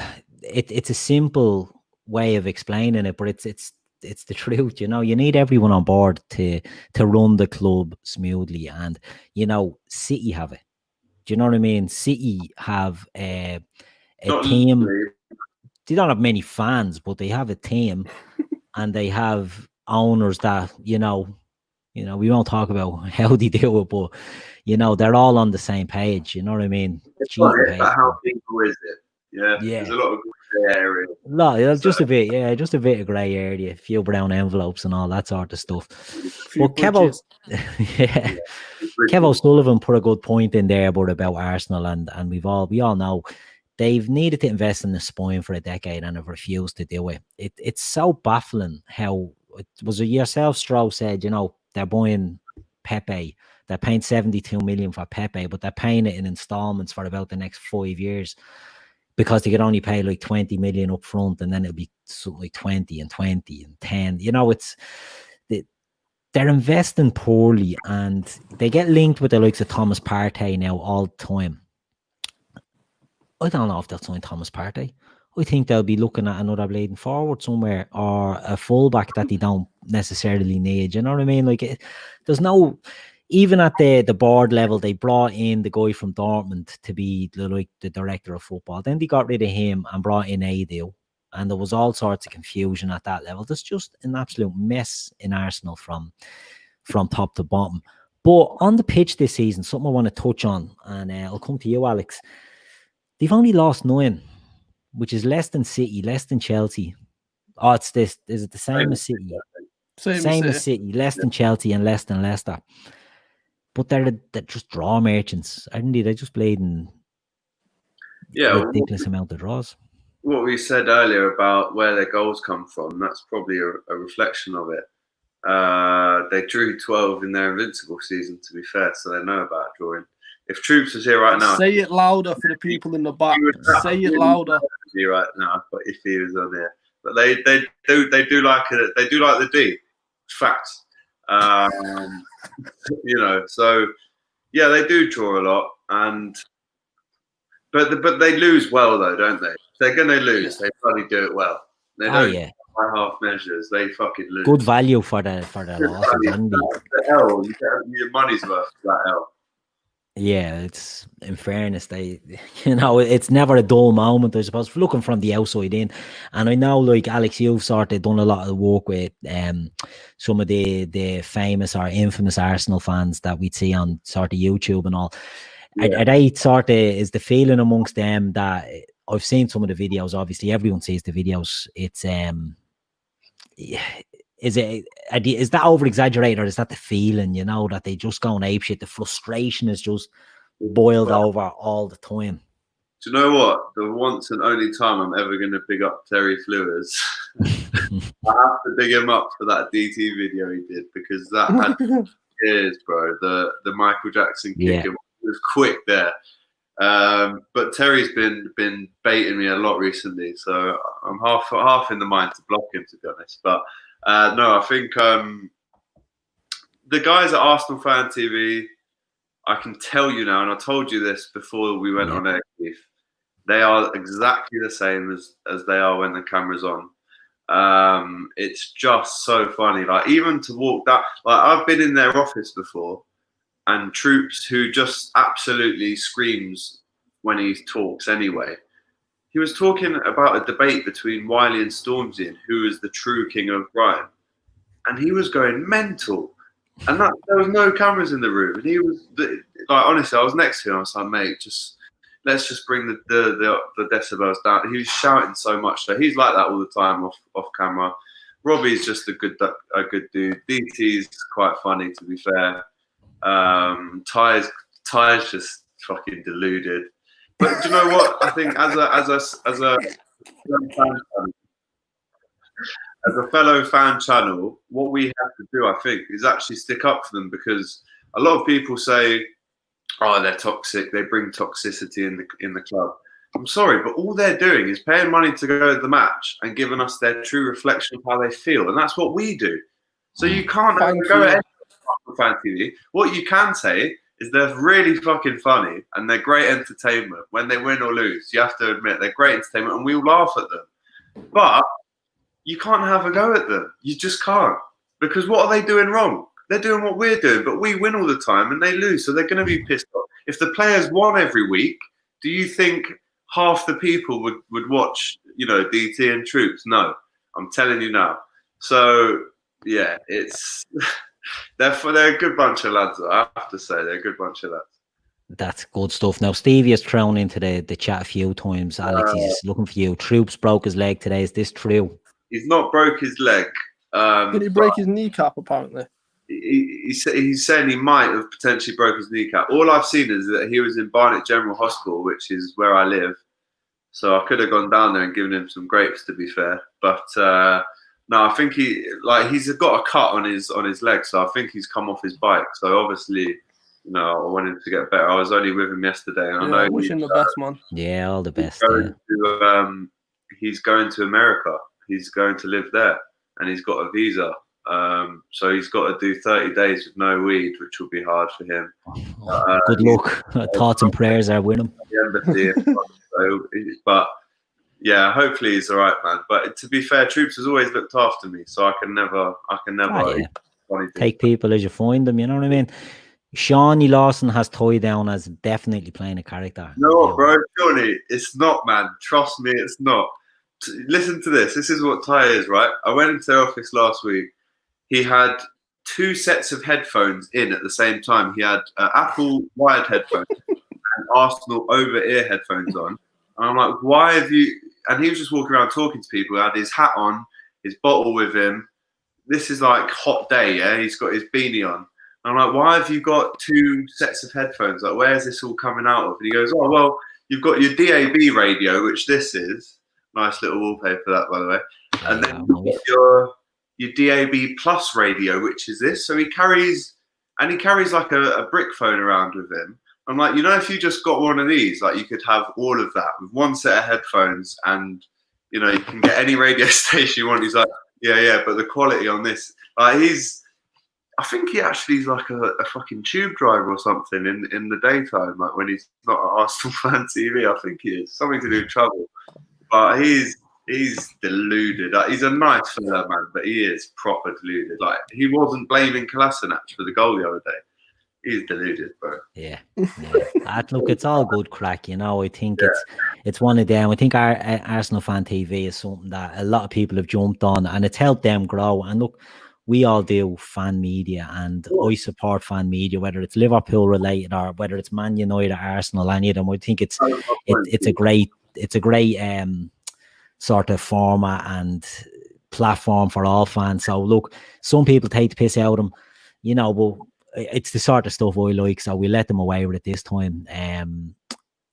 it's a simple way of explaining it, but it's the truth. You know, you need everyone on board to run the club smoothly, and you know, City have it. Do you know what I mean? City have a team. Literally. They don't have many fans, but they have a team, and they have owners that you know, we won't talk about how they do it, but you know, they're all on the same page. You know what I mean? It's not it, but how people is it? Yeah, there's a lot of grey area. No, just a bit, just a bit of grey area, a few brown envelopes and all that sort of stuff. But Kevo, Kevo Sullivan put a good point in there about Arsenal, and we all know they've needed to invest in the spine for a decade and have refused to do it. It's so baffling how it was yourself, Stro, said, you know, they're buying Pepe. They're paying 72 million for Pepe, but they're paying it in installments for about the next 5 years because they could only pay like 20 million up front, and then it'll be something like 20 and 20 and 10. You know, they're investing poorly, and they get linked with the likes of Thomas Partey now all the time. I don't know if they'll sign Thomas Partey. I think they'll be looking at another bleeding forward somewhere, or a fullback that they don't necessarily need. You know what I mean? Like, there's no, even at the board level, they brought in the guy from Dortmund to be the director of football. Then they got rid of him and brought in Adil, and there was all sorts of confusion at that level. There's just an absolute mess in Arsenal from top to bottom. But on the pitch this season, something I want to touch on, and I'll come to you, Alex. They've only lost 9, which is less than City, less than Chelsea. Oh, it's this. Is it the same as City? Same as City, less than Chelsea and less than Leicester. But they're just draw merchants, aren't they? They're just playing ridiculous amount of draws. What we said earlier about where their goals come from, that's probably a reflection of it. They drew 12 in their Invincible season, to be fair, so they know about drawing. If Troops was here right now, say it louder for the people in the back. Say it louder. Right now, but if he was on there, but they do like the D. Facts. You know, so yeah, they do draw a lot, but they lose well though, don't they? If they're gonna lose, they bloody do it well. They don't by half measures. They fucking lose. Good value for the loss. Your money's worth for that L. Yeah, it's, in fairness, they, you know, it's never a dull moment, I suppose, looking from the outside in. And I know, like, Alex, you've sort of done a lot of work with some of the famous or infamous Arsenal fans that we'd see on sort of YouTube and all. Yeah. Are they sort of, is the feeling amongst them that, I've seen some of the videos, obviously, everyone sees the videos, it's, is that over exaggerated, or is that the feeling, you know, that they just go on apeshit? The frustration is just boiled over all the time. Do you know what? The once and only time I'm ever going to big up Terry Flewers, I have to big him up for that DT video he did, because that had years, bro. The Michael Jackson kick, it was quick there. But Terry's been baiting me a lot recently, so I'm half in the mind to block him, to be honest. But no, I think the guys at Arsenal Fan TV, I can tell you now, and I told you this before we went on air, Keith, they are exactly the same as they are when the camera's on. It's just so funny. Like, even to walk that, like, I've been in their office before, and Troops, who just absolutely screams when he talks anyway. He was talking about a debate between Wiley and Stormzy and who is the true king of grime. And he was going mental. And there was no cameras in the room. And he was, like, honestly, I was next to him. I was like, mate, let's just bring the decibels down. He was shouting so much. So he's like that all the time off camera. Robbie's just a good dude. DT's quite funny, to be fair. Ty's just fucking deluded. But do you know what? I think as a fellow fan channel, what we have to do, I think, is actually stick up for them, because a lot of people say, "Oh, they're toxic. They bring toxicity in the club." I'm sorry, but all they're doing is paying money to go to the match and giving us their true reflection of how they feel, and that's what we do. So you can't go at any fan TV. What you can say is they're really fucking funny and they're great entertainment. When they win or lose, you have to admit they're great entertainment, and we all laugh at them. But you can't have a go at them. You just can't, because what are they doing wrong? They're doing what we're doing, but we win all the time and they lose, so they're going to be pissed off. If the players won every week, do you think half the people would watch, you know, DT and Troops? No, I'm telling you now. So yeah, it's they're a good bunch of lads. I have to say, they're a good bunch of lads. That's good stuff. Now Stevie has thrown into the chat a few times. Alex, he's looking for you. Troops broke his leg today. Is this true? He's not broke his leg. Did he break his kneecap? Apparently, he's saying he might have potentially broke his kneecap. All I've seen is that he was in Barnet General Hospital, which is where I live. So I could have gone down there and given him some grapes, to be fair. But no, I think he's got a cut on his leg, so I think he's come off his bike. So obviously, you know, I want him to get better. I was only with him yesterday, and I know wish him the best, man. Yeah, all the best. He's going to America. He's going to live there, and he's got a visa. So he's got to do 30 days with no weed, which will be hard for him. Good luck. Thoughts and prayers are with him. The embassy. But yeah, hopefully he's all right, man. But to be fair, Troops has always looked after me, so I can never take people as you find them. You know what I mean? Shawnee Lawson has Toy down as definitely playing a character. No, bro, Shawnee, it's not, man. Trust me, it's not. Listen to this. This is what Ty is, right? I went into the office last week. He had 2 sets of headphones in at the same time. He had Apple wired headphones and Arsenal over-ear headphones on. And I'm like, why have you... And he was just walking around talking to people. He had his hat on, his bottle with him. This is like hot day, yeah? He's got his beanie on. And I'm like, why have you got 2 sets of headphones? Like, where's this all coming out of? And he goes, oh, well, you've got your DAB radio, which this is. Nice little wallpaper, that, by the way. And then you've got your DAB Plus radio, which is this. So he carries like a brick phone around with him. I'm like, you know, if you just got one of these, like you could have all of that with one set of headphones, and you know, you can get any radio station you want. He's like, yeah, but the quality on this, like I think he actually is like a fucking tube driver or something in the daytime, like when he's not at Arsenal fan TV. I think he is something to do with travel, but he's deluded. He's a nice fella, man, but he is proper deluded. Like, he wasn't blaming Kolasinac for the goal the other day. He's deluded, bro. Yeah. Look, it's all good crack, you know. I think it's one of them. I think our Arsenal fan TV is something that a lot of people have jumped on, and it's helped them grow. And look, we all do fan media, and I support fan media, whether it's Liverpool related or whether it's Man United, Arsenal, any of them. I think it's a great sort of format and platform for all fans. So look, some people take the piss out of them, you know, but it's the sort of stuff I like, so we'll let them away with it this time.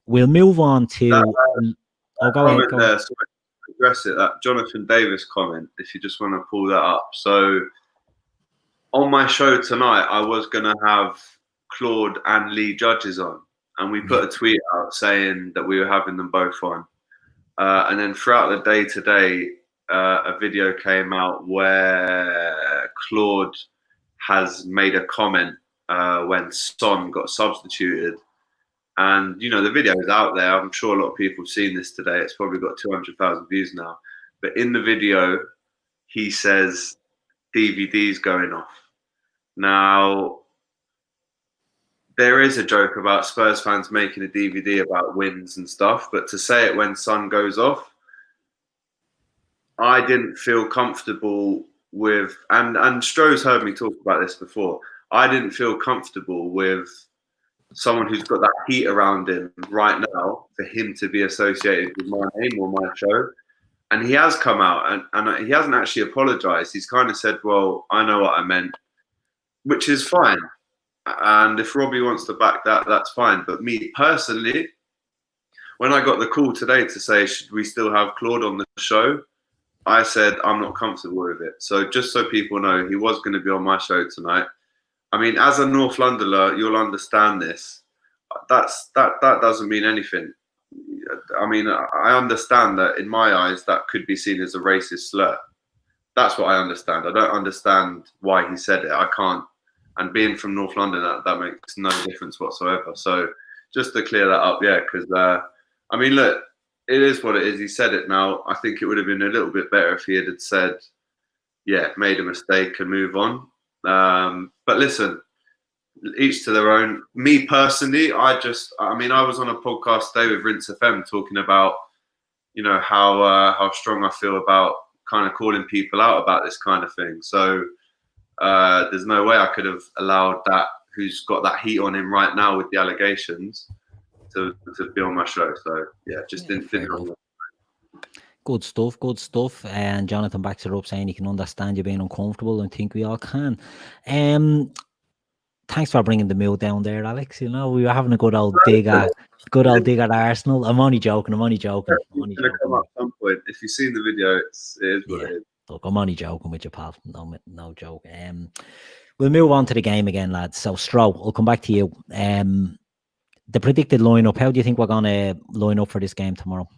We'll move on to go ahead. Address it, that Jonathan Davis comment, if you just want to pull that up. So on my show tonight, I was going to have Claude and Lee Judges on, and we put a tweet out saying that we were having them both on. And then throughout the day today, a video came out where Claude has made a comment when Son got substituted. And, you know, the video is out there. I'm sure a lot of people have seen this today. It's probably got 200,000 views now. But in the video, he says, DVD's going off. Now, there is a joke about Spurs fans making a DVD about wins and stuff, but to say it when Son goes off, I didn't feel comfortable with, and Stro's heard me talk about this before, I didn't feel comfortable with someone who's got that heat around him right now for him to be associated with my name or my show. And he has come out and he hasn't actually apologized. He's kind of said, well, I know what I meant, which is fine. And if Robbie wants to back that, that's fine. But me personally, when I got the call today to say, should we still have Claude on the show? I said, I'm not comfortable with it. So just so people know, he was going to be on my show tonight. I mean, as a North Londoner, you'll understand this. That doesn't mean anything. I mean, I understand that in my eyes that could be seen as a racist slur. That's what I understand. I don't understand why he said it. I can't. And being from North London, that makes no difference whatsoever. So just to clear that up, yeah, because I mean, look, it is what it is. He said it now. I think it would have been a little bit better if he had said, yeah, made a mistake and move on. But listen, each to their own. Me personally, I was on a podcast today with Rinse FM talking about, you know, how strong I feel about kind of calling people out about this kind of thing. So there's no way I could have allowed that, who's got that heat on him right now with the allegations, to be on my show. So yeah, just didn't. Good stuff. And Jonathan backs it up, saying he can understand you being uncomfortable, and think we all can. Thanks for bringing the mood down there, Alex. You know, we were having a good old dig at Arsenal. I'm only joking. Come up at some point. If you've seen the video, it is what it is. Look, I'm only joking with you, pal. No joke. We'll move on to the game again, lads. So, Stro, I'll come back to you. The predicted lineup. How do you think we're going to line up for this game tomorrow?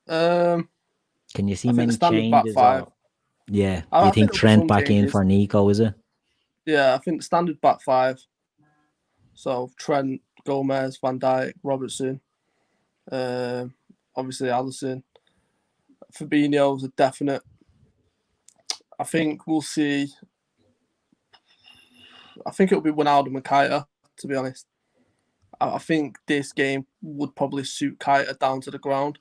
Can you see many changes? Yeah. Do you think Trent back in for Nico, is it? Yeah, I think the standard back five. So Trent, Gomez, Van Dijk, Robertson, obviously Alisson. Fabinho's a definite. I think we'll see. I think it'll be Wijnaldum and Keita, to be honest. I think this game would probably suit Keita down to the ground.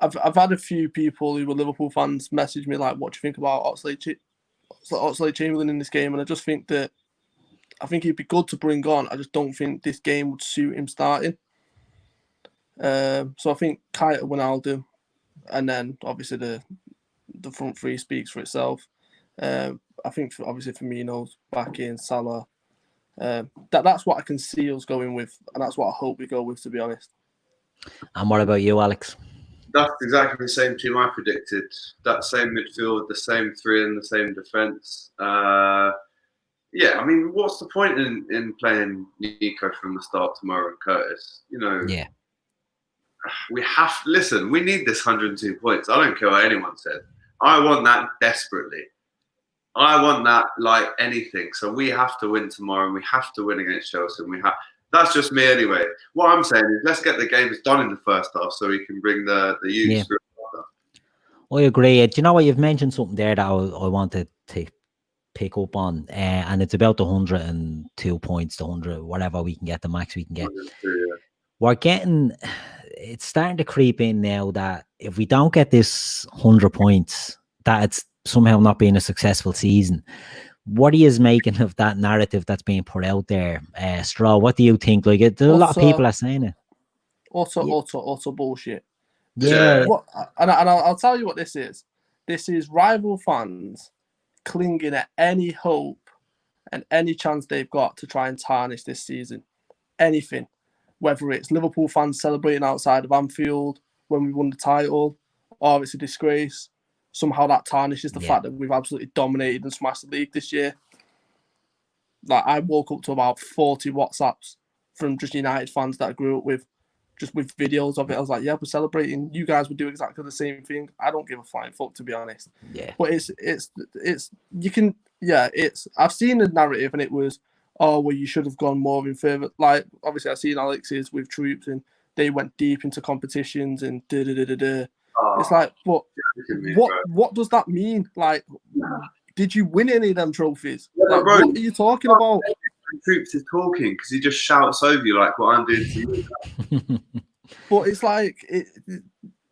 I've had a few people who were Liverpool fans message me like, what do you think about Oxlade-Chamberlain in this game? And I just think that I think he'd be good to bring on. I just don't think this game would suit him starting. So I think Keita, Wijnaldum, and then obviously the front three speaks for itself. I think obviously Firmino's back in, Salah. That's what I can see us going with, and that's what I hope we go with, to be honest. And what about you, Alex? That's exactly the same team I predicted. That same midfield, the same three in the same defence. Yeah, I mean, what's the point in playing Nico from the start tomorrow and Curtis? You know, yeah, we need this 102 points. I don't care what anyone said. I want that desperately. I want that like anything. So we have to win tomorrow, and we have to win against Chelsea. And that's just me anyway. What I'm saying is, let's get the games done in the first half so we can bring the youth through. I agree. Do you know what? You've mentioned something there that I wanted to pick up on, and it's about the 102 points, the 100, whatever we can get, the max we can get. We're getting, it's starting to creep in now that if we don't get this 100 points, that it's somehow not being a successful season. What are you making of that narrative that's being put out there? Stro, what do you think? Like, a lot of people are saying it. Utter bullshit. Yeah. I'll tell you what this is. This is rival fans clinging at any hope and any chance they've got to try and tarnish this season. Anything. Whether it's Liverpool fans celebrating outside of Anfield when we won the title, or it's a disgrace. Somehow that tarnishes the fact that we've absolutely dominated and smashed the league this year. Like, I woke up to about 40 WhatsApps from just United fans that I grew up with, just with videos of it. I was like, yeah, we're celebrating. You guys would do exactly the same thing. I don't give a flying fuck, to be honest. Yeah. But I've seen the narrative and it was, oh, well, you should have gone more in further. Like, obviously I've seen Alex's with troops and they went deep into competitions and da-da-da-da-da. It's like, but what does that mean? Like, did you win any of them trophies? Yeah, like, bro, what are you talking about? Troops is talking because he just shouts over you like what I'm doing to you. But it's like,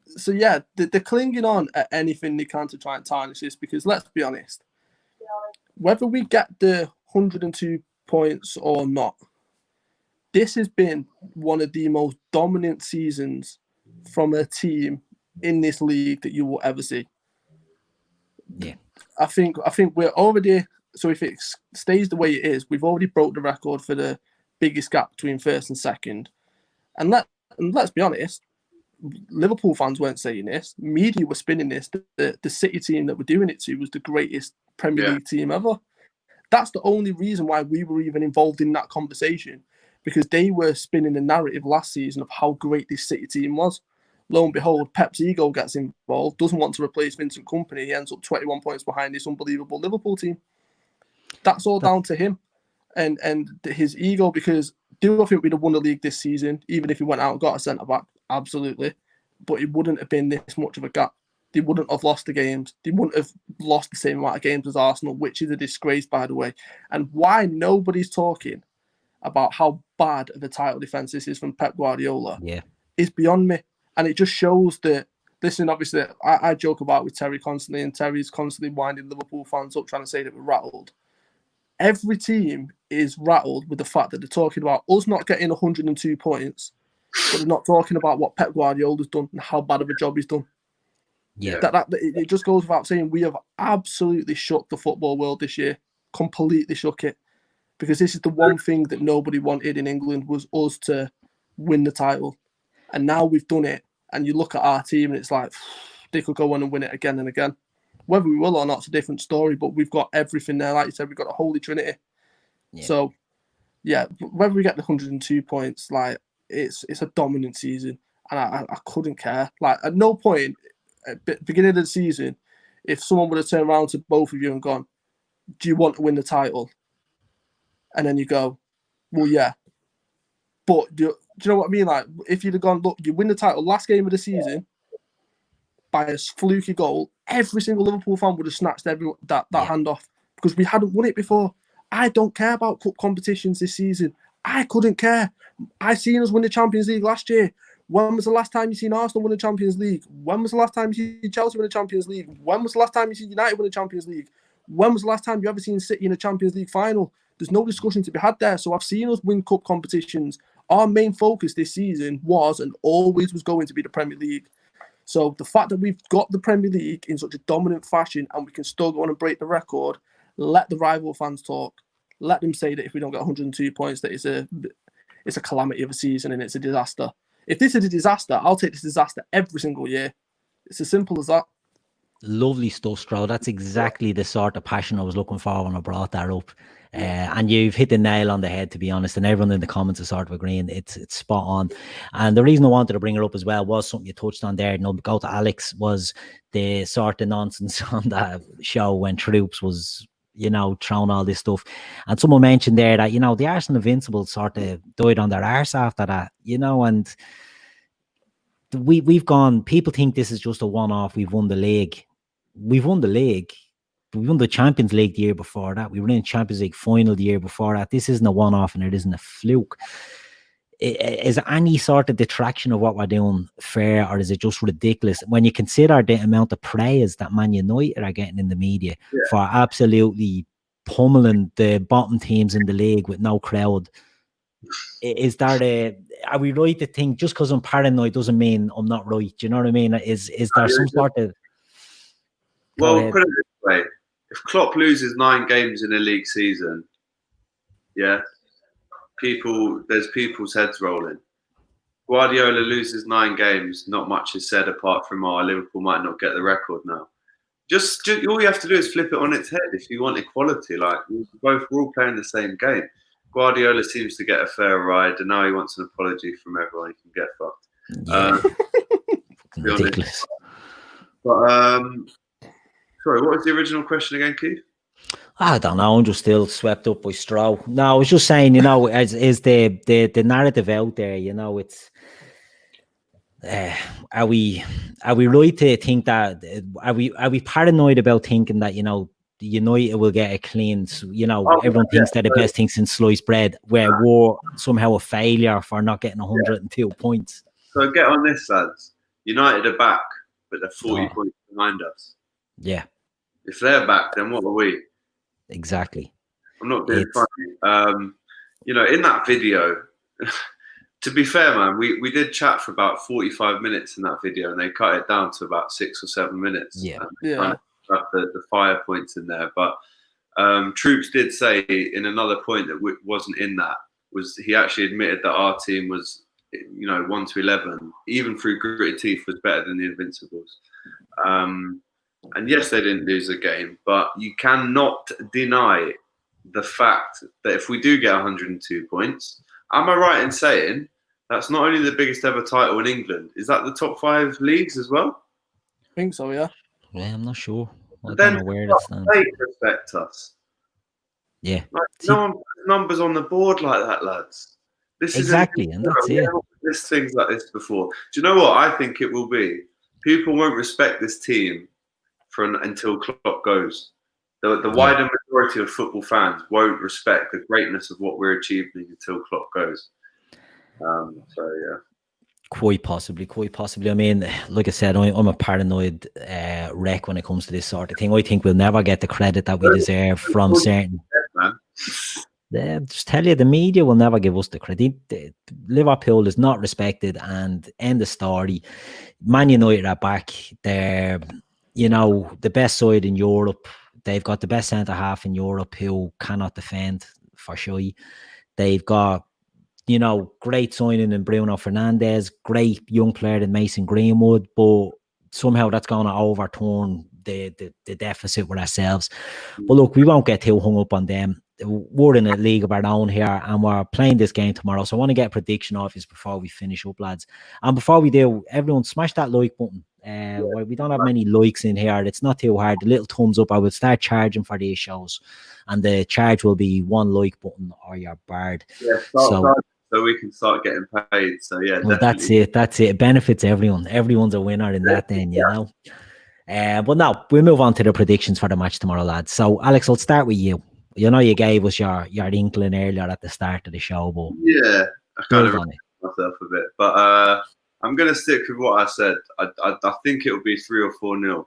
so yeah, they're clinging on at anything they can to try and tarnish this, because let's be honest, whether we get the 102 points or not, this has been one of the most dominant seasons from a team in this league that you will ever see. Yeah, I think we're already, so if it stays the way it is, we've already broke the record for the biggest gap between first and second. And let's be honest, Liverpool fans weren't saying this. Media were spinning this. The City team that we're doing it to was the greatest Premier League team ever. That's the only reason why we were even involved in that conversation. because they were spinning the narrative last season of how great this City team was. Lo and behold, Pep's ego gets involved, doesn't want to replace Vincent Kompany. He ends up 21 points behind this unbelievable Liverpool team. That's all down to him and his ego, because do I think we'd have won the league this season, even if he went out and got a centre-back? Absolutely. But it wouldn't have been this much of a gap. They wouldn't have lost the games. They wouldn't have lost the same amount of games as Arsenal, which is a disgrace, by the way. And why nobody's talking about how bad of a title defence this is from Pep Guardiola is beyond me. And it just shows that, listen, obviously, I joke about with Terry constantly, and Terry's constantly winding Liverpool fans up, trying to say that we're rattled. Every team is rattled with the fact that they're talking about us not getting 102 points, but they're not talking about what Pep Guardiola's done and how bad of a job he's done. Yeah, it just goes without saying, we have absolutely shook the football world this year, completely shook it, because this is the one thing that nobody wanted in England, was us to win the title, and now we've done it. And you look at our team, and it's like they could go on and win it again and again. Whether we will or not, it's a different story. But we've got everything there, like you said, we've got a holy trinity. Yeah. So, yeah, whether we get the 102 points, like it's a dominant season, and I couldn't care. Like at no point at the beginning of the season, if someone would have turned around to both of you and gone, "Do you want to win the title?" And then you go, "Well, yeah." But do you know what I mean? Like, if you'd have gone, "Look, you win the title last game of the season by a fluky goal," every single Liverpool fan would have snatched that hand off, because we hadn't won it before. I don't care about cup competitions this season. I couldn't care. I seen us win the Champions League last year. When was the last time you seen Arsenal win the Champions League? When was the last time you seen Chelsea win the Champions League? When was the last time you seen United win the Champions League? When was the last time you ever seen City in a Champions League final? There's no discussion to be had there. So I've seen us win cup competitions. Our main focus this season was and always was going to be the Premier League. So the fact that we've got the Premier League in such a dominant fashion and we can still go on and break the record, let the rival fans talk. Let them say that if we don't get 102 points, that it's a calamity of a season and it's a disaster. If this is a disaster, I'll take this disaster every single year. It's as simple as that. Lovely stuff, Stro. That's exactly the sort of passion I was looking for when I brought that up. And you've hit the nail on the head, to be honest, and everyone in the comments is sort of agreeing. It's spot on. And the reason I wanted to bring it up as well was something you touched on there. Go to Alex, was the sort of nonsense on that show when Troops was, throwing all this stuff. And someone mentioned there that, the Arsenal Invincibles sort of died on their arse after that, and we've gone, people think this is just a one-off. We've won the league. We've won the league. We won the Champions League the year before that. We were in the Champions League final the year before that. This isn't a one-off and it isn't a fluke. Is any sort of detraction of what we're doing fair, or is it just ridiculous when you consider the amount of praise that Man United are getting in the media for absolutely pummeling the bottom teams in the league with no crowd? Are we right to think just because I'm paranoid doesn't mean I'm not right? Do you know what I mean? Is there some sort of... Well, put it this way. If Klopp loses 9 games in a league season, there's people's heads rolling. Guardiola loses 9 games, not much is said apart from, Liverpool might not get the record now. Just all you have to do is flip it on its head if you want equality. Like, we're all playing the same game. Guardiola seems to get a fair ride, and now he wants an apology from everyone. He can get fucked. Ridiculous. But sorry, what was the original question again, Keith? I don't know. I'm just still swept up by Stro. No, I was just saying, is the narrative out there? It's are we right to think that? Are we paranoid about thinking that United will get a clean? Everyone thinks they're the best thing since sliced bread. Where we're somehow a failure for not getting 102 points. So get on this, lads. United are back, but they're 40 points behind us. Yeah. If they're back, then what are we? Exactly. I'm not being funny. In that video, to be fair, man, we did chat for about 45 minutes in that video, and they cut it down to about 6 or 7 minutes. Yeah. The fire points in there. But Troops did say in another point that wasn't in that, was he actually admitted that our team was, 1 to 11, even through gritted teeth, was better than the Invincibles. And yes, they didn't lose a game, but you cannot deny the fact that if we do get 102 points am I right in saying that's not only the biggest ever title in England? Is that the top 5 leagues as well? I think so, yeah. Yeah, I'm not sure. I Then don't know where it stands. they respect us. Yeah. Like, no one puts numbers on the board like that, lads. This exactly, and that's it. There's things like this before. Do you know what I think it will be? People won't respect this team until Klopp goes. The wider majority of football fans won't respect the greatness of what we're achieving until Klopp goes. So yeah. Quite possibly. I mean, like I said, I'm a paranoid wreck when it comes to this sort of thing. I think we'll never get the credit that we deserve from certain. Just tell you, the media will never give us the credit. Liverpool is not respected, and end of story. Man United are back. They're, the best side in Europe. They've got the best centre half in Europe who cannot defend for sure. They've got, great signing in Bruno Fernandes, great young player in Mason Greenwood, but somehow that's going to overturn the deficit with ourselves. But look, we won't get too hung up on them. We're in a league of our own here, and we're playing this game tomorrow. So I want to get a prediction off you before we finish up, lads. And before we do, everyone smash that like button. We don't have many likes in here. It's not too hard. The little thumbs up, I will start charging for these shows, and the charge will be 1 like button or you're barred. Yeah, so we can start getting paid. So yeah, well, that's it. It benefits everyone. Everyone's a winner in that then, you know. But now we'll move on to the predictions for the match tomorrow, lads. So Alex, I'll start with you. You gave us your inkling earlier at the start of the show, but yeah, I kind of myself a bit, but I'm going to stick with what I said. I think it will be 3 or 4-0.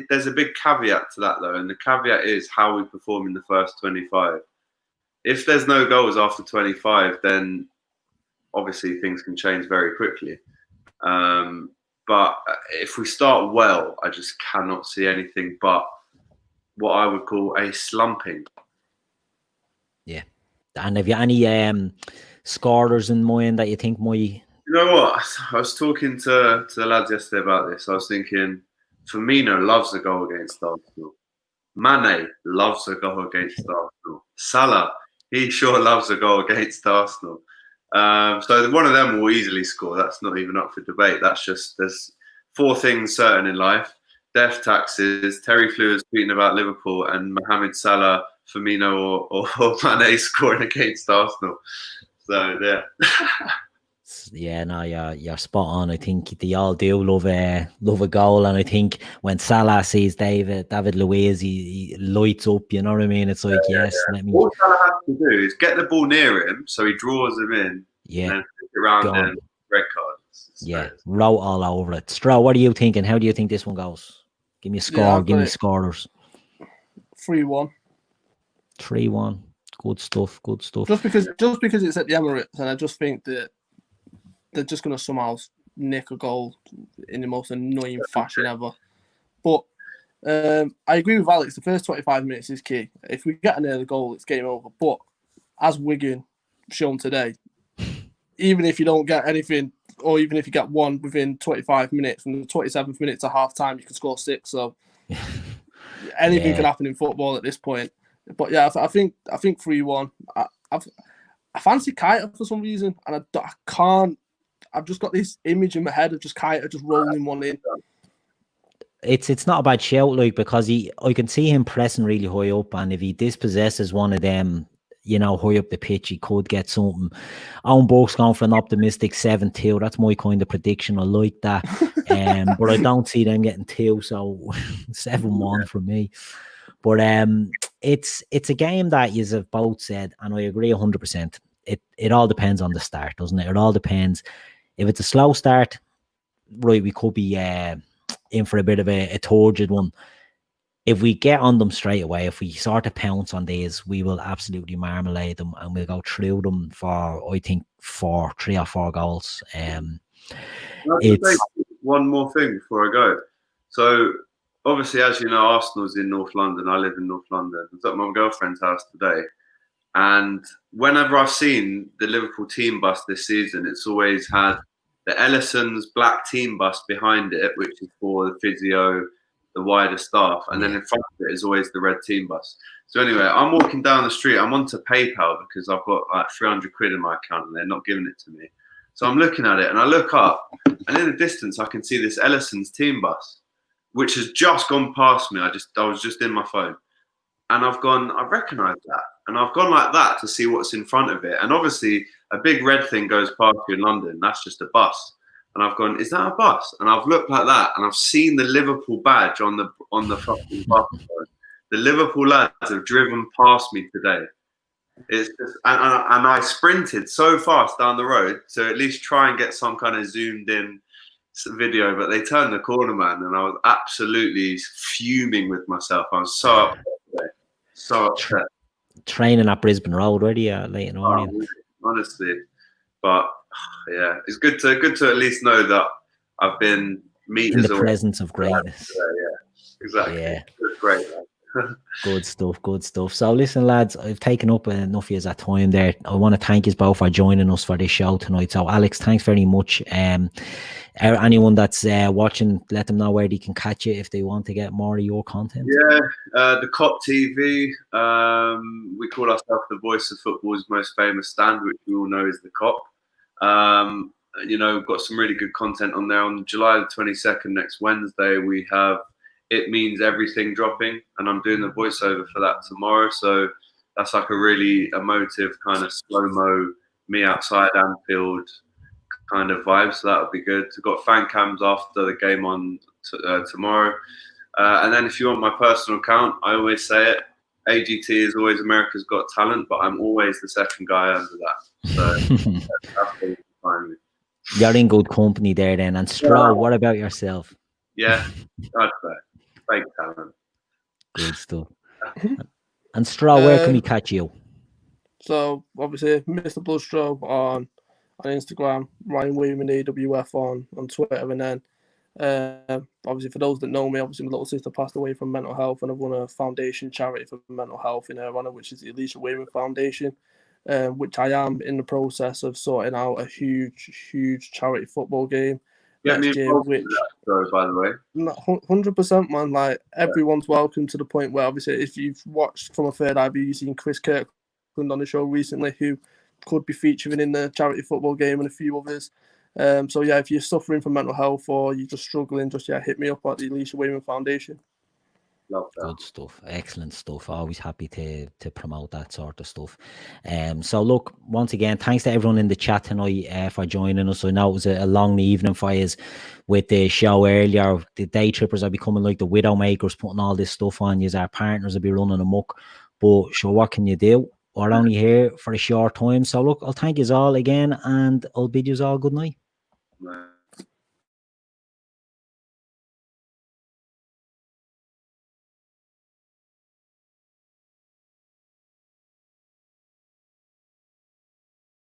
There's a big caveat to that though, and the caveat is how we perform in the first 25. If there's no goals after 25, then obviously things can change very quickly. But if we start well, I just cannot see anything but what I would call a slumping. Yeah. And have you any scorers in mind that you think might... You know what? I was talking to the lads yesterday about this. I was thinking, Firmino loves a goal against Arsenal. Mane loves a goal against Arsenal. Salah, he sure loves a goal against Arsenal. So one of them will easily score. That's not even up for debate. That's just, there's 4 things certain in life: death, taxes, Terry Flew tweeting about Liverpool, and Mohamed Salah, Firmino or Mane scoring against Arsenal. So yeah. Yeah, no, you're spot on. I think they all do love a goal, and I think when Salah sees David Luiz, he lights up. You know what I mean? It's like, yes, let me. All Salah has to do is get the ball near him, so he draws him in. Yeah, and then stick it around and red card. Yeah, roll all over it. Stro, what are you thinking? How do you think this one goes? Give me a score. Give me scorers. 3-1. 3-1. Good stuff. Just because it's at the Emirates, and I just think that they're just going to somehow nick a goal in the most annoying fashion ever. But I agree with Alex. The first 25 minutes is key. If we get an early goal, it's game over. But as Wigan shown today, even if you don't get anything, or even if you get one within 25 minutes, from the 27th minute to half time, you can score 6. So anything can happen in football at this point. But yeah, I think 3-1. I fancy Keita for some reason, and I can't. I've just got this image in my head of just Keita just rolling one in. It's not a bad shout, like, because I can see him pressing really high up, and if he dispossesses one of them, high up the pitch, he could get something. Owen Burke's going for an optimistic 7-2. That's my kind of prediction. I like that. But I don't see them getting 2, so 7-1 for me. But it's a game that you've both said, and I agree 100%. It all depends on the start, doesn't it? It all depends. If it's a slow start, right, we could be in for a bit of a turgid one. If we get on them straight away, if we sort of pounce on these, we will absolutely marmalade them, and we'll go through them for, I think, 3 or 4 goals. It's one more thing before I go. So obviously, as you know, Arsenal's in North London. I live in North London. I was at my girlfriend's house today, and whenever I've seen the Liverpool team bus this season, it's always had the Ellison's black team bus behind it, which is for the physio, the wider staff, and then in front of it is always the red team bus. So anyway, I'm walking down the street. I'm onto PayPal because I've got like 300 quid in my account and they're not giving it to me. So I'm looking at it and I look up, and in the distance I can see this Ellison's team bus, which has just gone past me. I was just in my phone, and I recognise that, and I've gone like that to see what's in front of it. And obviously a big red thing goes past you in London. That's just a bus. And I've gone, is that a bus? And I've looked like that, and I've seen the Liverpool badge on the fucking bus. The Liverpool lads have driven past me today. It's just, and I sprinted so fast down the road to at least try and get some kind of zoomed in video, but they turned the corner, man, and I was absolutely fuming with myself. I was so upset today. So upset. Training at Brisbane Road, already late in the morning. Honestly, but yeah, it's good to at least know that I've been meters in the presence of greatness. Yeah, exactly. Yeah, it's great. Man. Good stuff. So listen, lads, I've taken up enough of your time there. I want to thank you both for joining us for this show tonight. So Alex, thanks very much. Anyone that's watching, let them know where they can catch you if they want to get more of your content. Yeah, the COP TV. We call ourselves the voice of football's most famous stand, which we all know is the COP. You know, we've got some really good content on there. On July the 22nd, next Wednesday, we have It Means Everything dropping, and I'm doing the voiceover for that tomorrow. So that's like a really emotive kind of slow-mo, me outside Anfield kind of vibe. So that'll be good. We've got fan cams after the game on tomorrow. And then if you want my personal account, I always say it, AGT is always America's Got Talent, but I'm always the second guy under that. So that's what you find me. You're in good company there then. And Stro, what about yourself? Yeah, I'd say. Fake talent. Good stuff. And Stro, where can we catch you? So obviously, Mr. Bloodstro on Instagram, YNWA AWF on Twitter, and then obviously for those that know me, obviously my little sister passed away from mental health, and I've run a foundation charity for mental health in her honor, which is the Alicia Wayman Foundation, which I am in the process of sorting out a huge charity football game. Get me involved with that, story, by the way. 100%, man. Like, everyone's welcome, to the point where, obviously, if you've watched from a third eye view, you've seen Chris Kirkland on the show recently, who could be featuring in the charity football game, and a few others. So yeah, if you're suffering from mental health or you're just struggling, hit me up at the Alicia Wayman Foundation. Love that. Good stuff, excellent stuff. Always happy to promote that sort of stuff. So look, once again, thanks to everyone in the chat tonight for joining us. I know it was a long evening for you with the show earlier. The Daytrippers are becoming like the Widowmakers, putting all this stuff on you. Our partners will be running amok, but sure, what can you do? We're only here for a short time. So look, I'll thank you all again, and I'll bid you all good night.